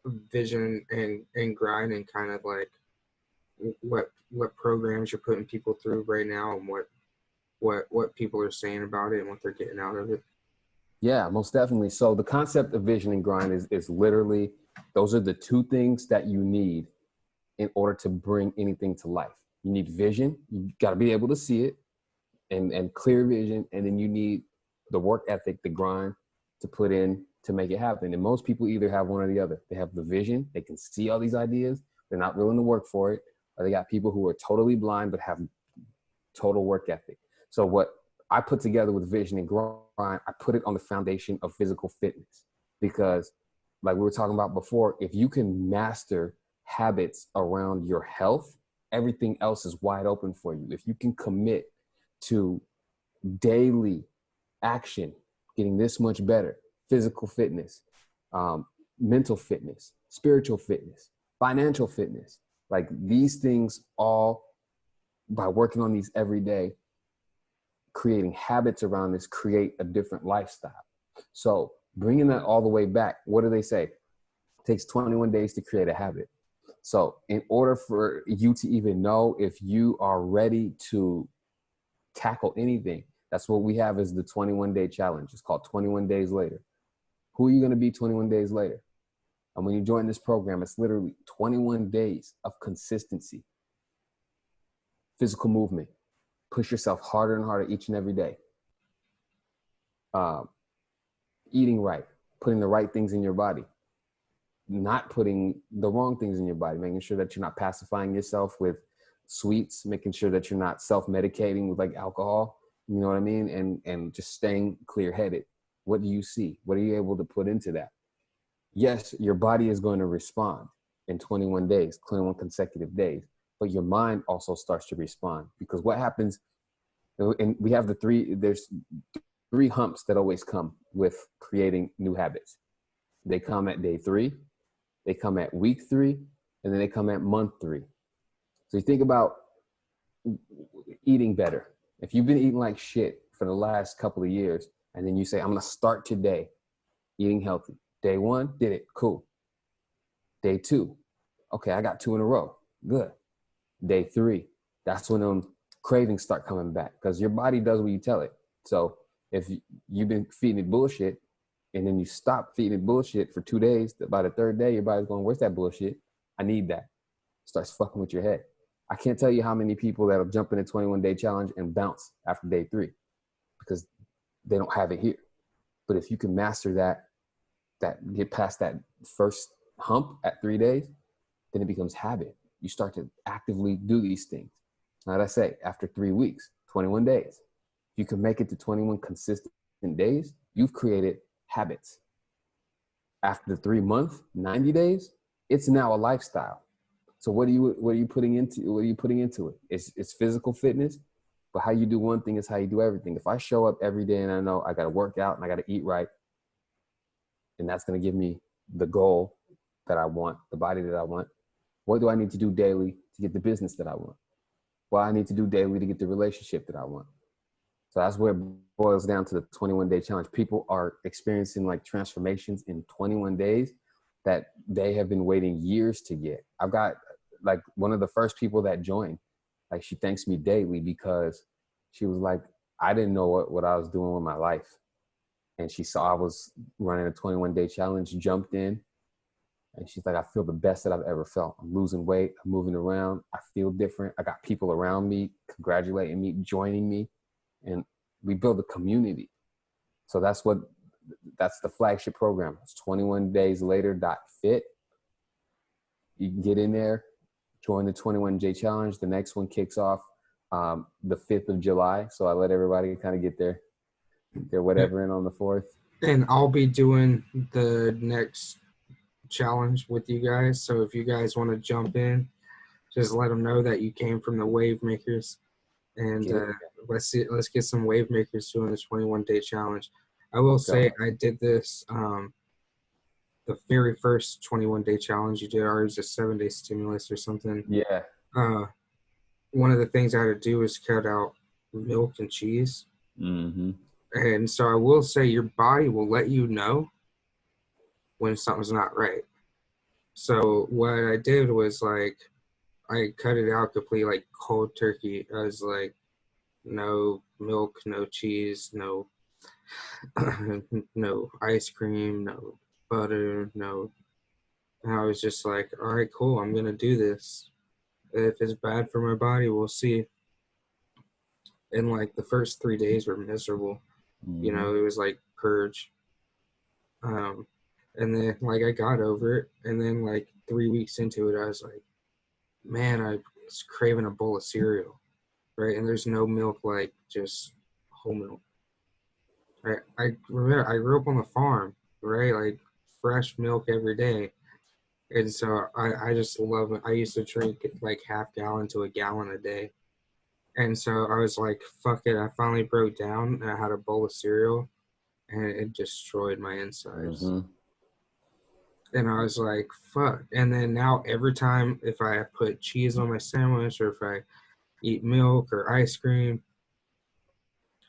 Vision and Grind, and kind of like what programs you're putting people through right now, and what people are saying about it and what they're getting out of it? Yeah, most definitely. So the concept of Vision and Grind is literally, those are the two things that you need in order to bring anything to life. You need vision. You got to be able to see it and clear vision. And then you need the work ethic, the grind to put in to make it happen. And most people either have one or the other. They have the vision. They can see all these ideas. They're not willing to work for it. Or they got people who are totally blind but have total work ethic. So what I put together with Vision and Grind, I put it on the foundation of physical fitness. Because, like we were talking about before, if you can master habits around your health, everything else is wide open for you. If you can commit to daily action, getting this much better, physical fitness, mental fitness, spiritual fitness, financial fitness, like these things, all by working on these every day, creating habits around this, create a different lifestyle. So bringing that all the way back, what do they say? It takes 21 days to create a habit. So in order for you to even know if you are ready to tackle anything, that's what we have is the 21-day challenge. It's called 21 Days Later. Who are you going to be 21 days later? And when you join this program, it's literally 21 days of consistency, physical movement. Push yourself harder and harder each and every day. Eating right, putting the right things in your body, not putting the wrong things in your body, making sure that you're not pacifying yourself with sweets, making sure that you're not self-medicating with like alcohol, you know what I mean? And just staying clear-headed. What do you see? What are you able to put into that? Yes, your body is going to respond in 21 days, 21 consecutive days, but your mind also starts to respond, because what happens, and we have there's 3 humps that always come with creating new habits. They come at day 3, they come at week 3, and then they come at month 3. So you think about eating better. If you've been eating like shit for the last couple of years, and then you say, I'm going to start today eating healthy. Day 1, did it, cool. Day 2, okay, I got 2 in a row, good. Day 3, that's when cravings start coming back, because your body does what you tell it. So if you've been feeding it bullshit and then you stop feeding it bullshit for 2 days, by the 3rd day, your body's going, where's that bullshit? I need that. Starts fucking with your head. I can't tell you how many people that'll jump in a 21-day challenge and bounce after day 3 because they don't have it here. But if you can master that, get past that first hump at 3 days, then it becomes habit. You start to actively do these things. Like I say, after 3 weeks, 21 days, you can make it to 21 consistent days. You've created habits. After the 3 month, 90 days, it's now a lifestyle. So what are you putting into it? It's physical fitness, but how you do one thing is how you do everything. If I show up every day and I know I got to work out and I got to eat right, and that's going to give me the goal that I want, the body that I want, what do I need to do daily to get the business that I want? What I need to do daily to get the relationship that I want? So that's where it boils down to the 21-day challenge. People are experiencing like transformations in 21 days that they have been waiting years to get. I've got like one of the first people that joined, like she thanks me daily because she was like, I didn't know what I was doing with my life. And she saw I was running a 21-day challenge, jumped in, and she's like, I feel the best that I've ever felt. I'm losing weight, I'm moving around, I feel different. I got people around me congratulating me, joining me, and we build a community. So that's the flagship program. It's 21dayslater.fit. You can get in there, join the 21-day challenge. The next one kicks off the 5th of July. So I let everybody kind of get their whatever in on the 4th. And I'll be doing the next challenge with you guys. So if you guys want to jump in, just let them know that you came from the Wave Makers. And let's get some Wave Makers doing this 21-day challenge. I will say I did this the very first 21-day challenge you did. Ours was a 7-day stimulus or something. Yeah. One of the things I had to do was cut out milk and cheese. Mm-hmm. And so I will say your body will let you know when something's not right. So what I did was like I cut it out completely, like cold turkey. I was like, no milk, no cheese, no no ice cream, no butter, no. And I was just like, all right, cool, I'm gonna do this. If it's bad for my body, we'll see. And like the first 3 days were miserable. Mm-hmm. You know, it was like purge. And then like I got over it, and then like 3 weeks into it, I was like, man, I was craving a bowl of cereal, right? And there's no milk, like just whole milk. I remember I grew up on the farm, right? Like fresh milk every day. And so I just love it. I used to drink like half gallon to a gallon a day. And so I was like, fuck it. I finally broke down and I had a bowl of cereal and it destroyed my insides. Mm-hmm. And I was like, fuck. And then now every time if I put cheese on my sandwich or if I eat milk or ice cream,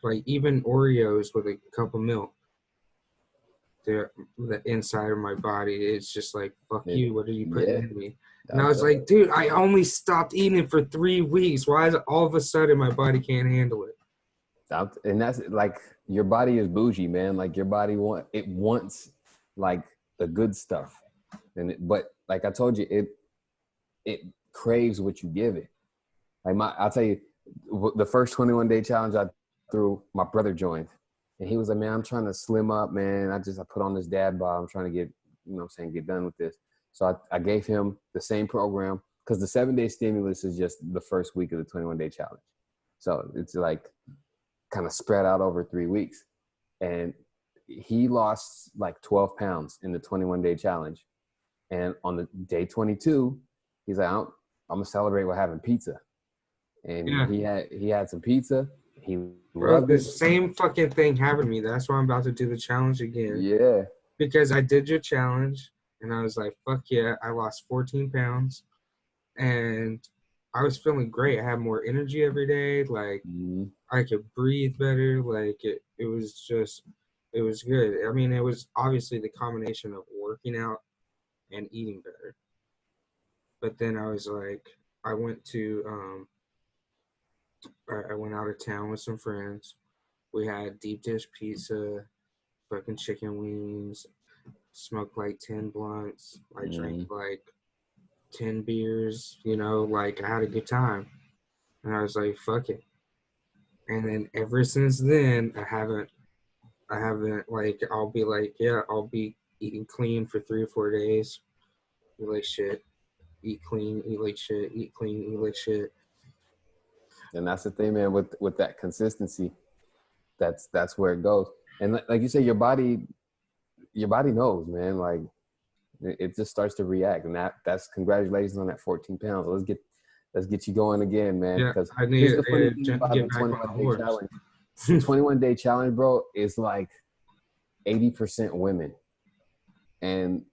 like even Oreos with a cup of milk, the inside of my body, it's just like, fuck you. What are you putting in me? And I was like, dude, I only stopped eating it for 3 weeks. Why is it all of a sudden my body can't handle it? And that's like your body is bougie, man. Like your body wants like the good stuff, but like I told you, it craves what you give it. Like I'll tell you, the first 21-day challenge I threw, my brother joined, and he was like, man, I'm trying to slim up, man. I put on this dad bod. I'm trying to get, get done with this. So I gave him the same program because the 7-day stimulus is just the first week of the 21-day challenge. So it's like kind of spread out over 3 weeks. And he lost like 12 pounds in the 21-day challenge. And on the day 22, he's like, I'm going to celebrate with having pizza. And he had some pizza. He loved the it. same fucking thing happened to me. That's why I'm about to do the challenge again. Yeah. Because I did your challenge, and I was like, fuck yeah, I lost 14 pounds. And I was feeling great. I had more energy every day. Like, I could breathe better. Like, it was good. I mean, it was obviously the combination of working out and eating better. But then I was like, I went out of town with some friends. We had deep dish pizza, fucking chicken wings, smoked like 10 blunts. I drank like 10 beers, like I had a good time. And I was like, fuck it. And then ever since then, I haven't like, I'll be like, yeah, I'll be eating clean for 3 or 4 days. Eat like shit. Eat clean, eat like shit, eat clean, eat like shit. And that's the thing, man, with that consistency, that's where it goes. And like you say, your body knows, man. Like it just starts to react, and that's congratulations on that 14 pounds. Let's get you going again, man. Yeah, Because I need here's the funny to thing about get the back on the 21 day horse. challenge. The 21 day challenge, bro, is like 80% women, and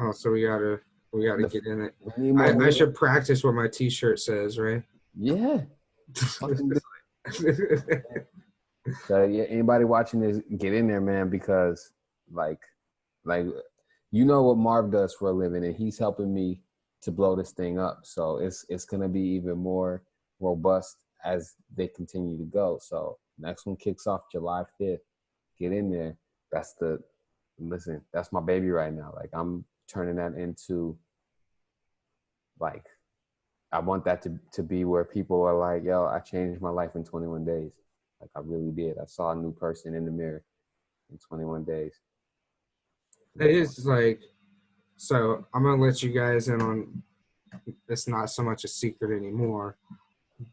Oh, so we gotta get in it. we need more I women. should practice what my T-shirt says, right? Yeah. Fucking do it. So yeah, anybody watching this, get in there, man, because like you know what Marv does for a living, and he's helping me to blow this thing up. So it's gonna be even more robust as they continue to go. So next one kicks off July 5th. Get in there. That's my baby right now. Like I'm turning that into like I want that to be where people are like, yo, I changed my life in 21 days. Like I really did. I saw a new person in the mirror in 21 days. It is like, so I'm gonna let you guys in on. It's not so much a secret anymore,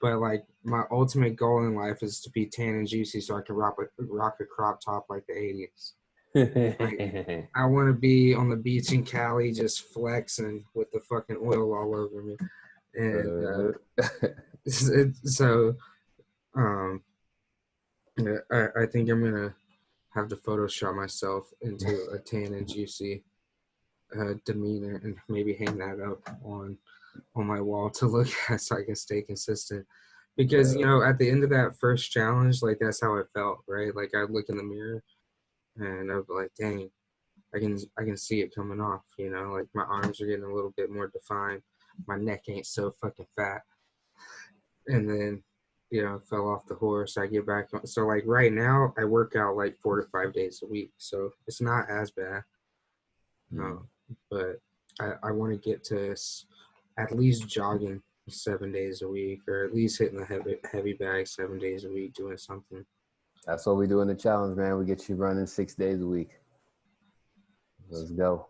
but like my ultimate goal in life is to be tan and juicy, so I can rock a crop top like the '80s. I want to be on the beach in Cali, just flexing with the fucking oil all over me, and so yeah, I think I'm gonna have to Photoshop myself into a tan and juicy demeanor, and maybe hang that up on my wall to look at, so I can stay consistent. Because at the end of that first challenge, like that's how it felt, right? Like I'd look in the mirror, and I'd be like, "Dang, I can see it coming off." Like my arms are getting a little bit more defined. My neck ain't so fucking fat. And then fell off the horse. I get back on. So like right now I work out like 4 to 5 days a week, so it's not as bad. But I want to get to at least jogging 7 days a week, or at least hitting the heavy bag 7 days a week, doing something. That's what we do in the challenge, man. We get you running 6 days a week. Let's go.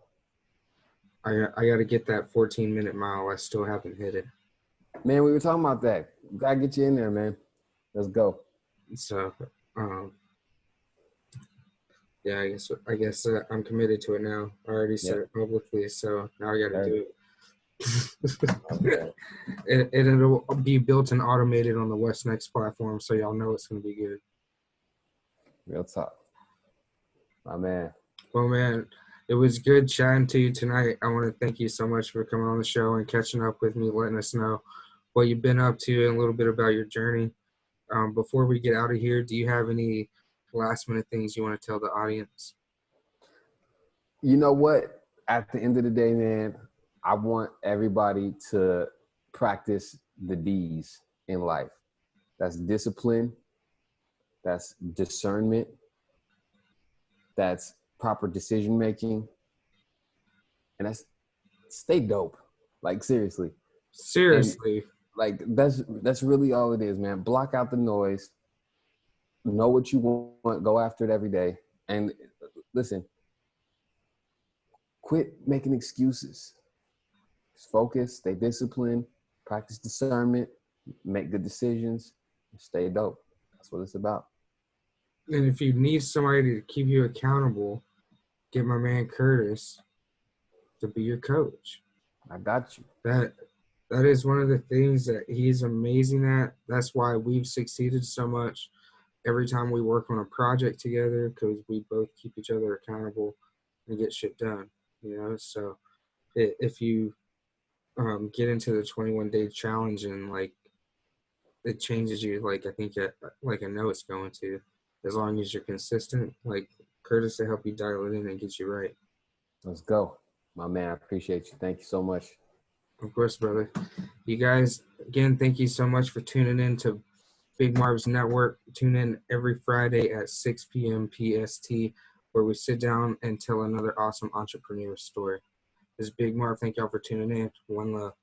I got to get that 14-minute mile. I still haven't hit it. Man, we were talking about that. Gotta get you in there, man. Let's go. So, yeah, I guess I'm committed to it now. I already said it publicly, so now I got to do it. It'll be built and automated on the West Next platform, so y'all know it's going to be good. Real talk. My man. Well, man, it was good chatting to you tonight. I want to thank you so much for coming on the show and catching up with me, letting us know what you've been up to and a little bit about your journey. Before we get out of here, do you have any last-minute things you want to tell the audience? You know what? At the end of the day, man, I want everybody to practice the D's in life. That's discipline. That's discernment. That's proper decision making. And that's stay dope. Like seriously. Seriously. And, like that's really all it is, man. Block out the noise. Know what you want. Go after it every day. And listen, quit making excuses. Just focus, stay disciplined, practice discernment, make good decisions, stay dope. That's what it's about. And if you need somebody to keep you accountable, get my man Curtis to be your coach. I got you. That is one of the things that he's amazing at. That's why we've succeeded so much every time we work on a project together, because we both keep each other accountable and get shit done. So if you get into the 21-day challenge and like it changes you, like I think like I know it's going to, as long as you're consistent, like Curtis to help you dial it in and get you right. Let's go. My man, I appreciate you. Thank you so much. Of course, brother. You guys, again, thank you so much for tuning in to Big Marv's Network. Tune in every Friday at 6 p.m. PST, where we sit down and tell another awesome entrepreneur story. This is Big Marv. Thank y'all for tuning in. One love.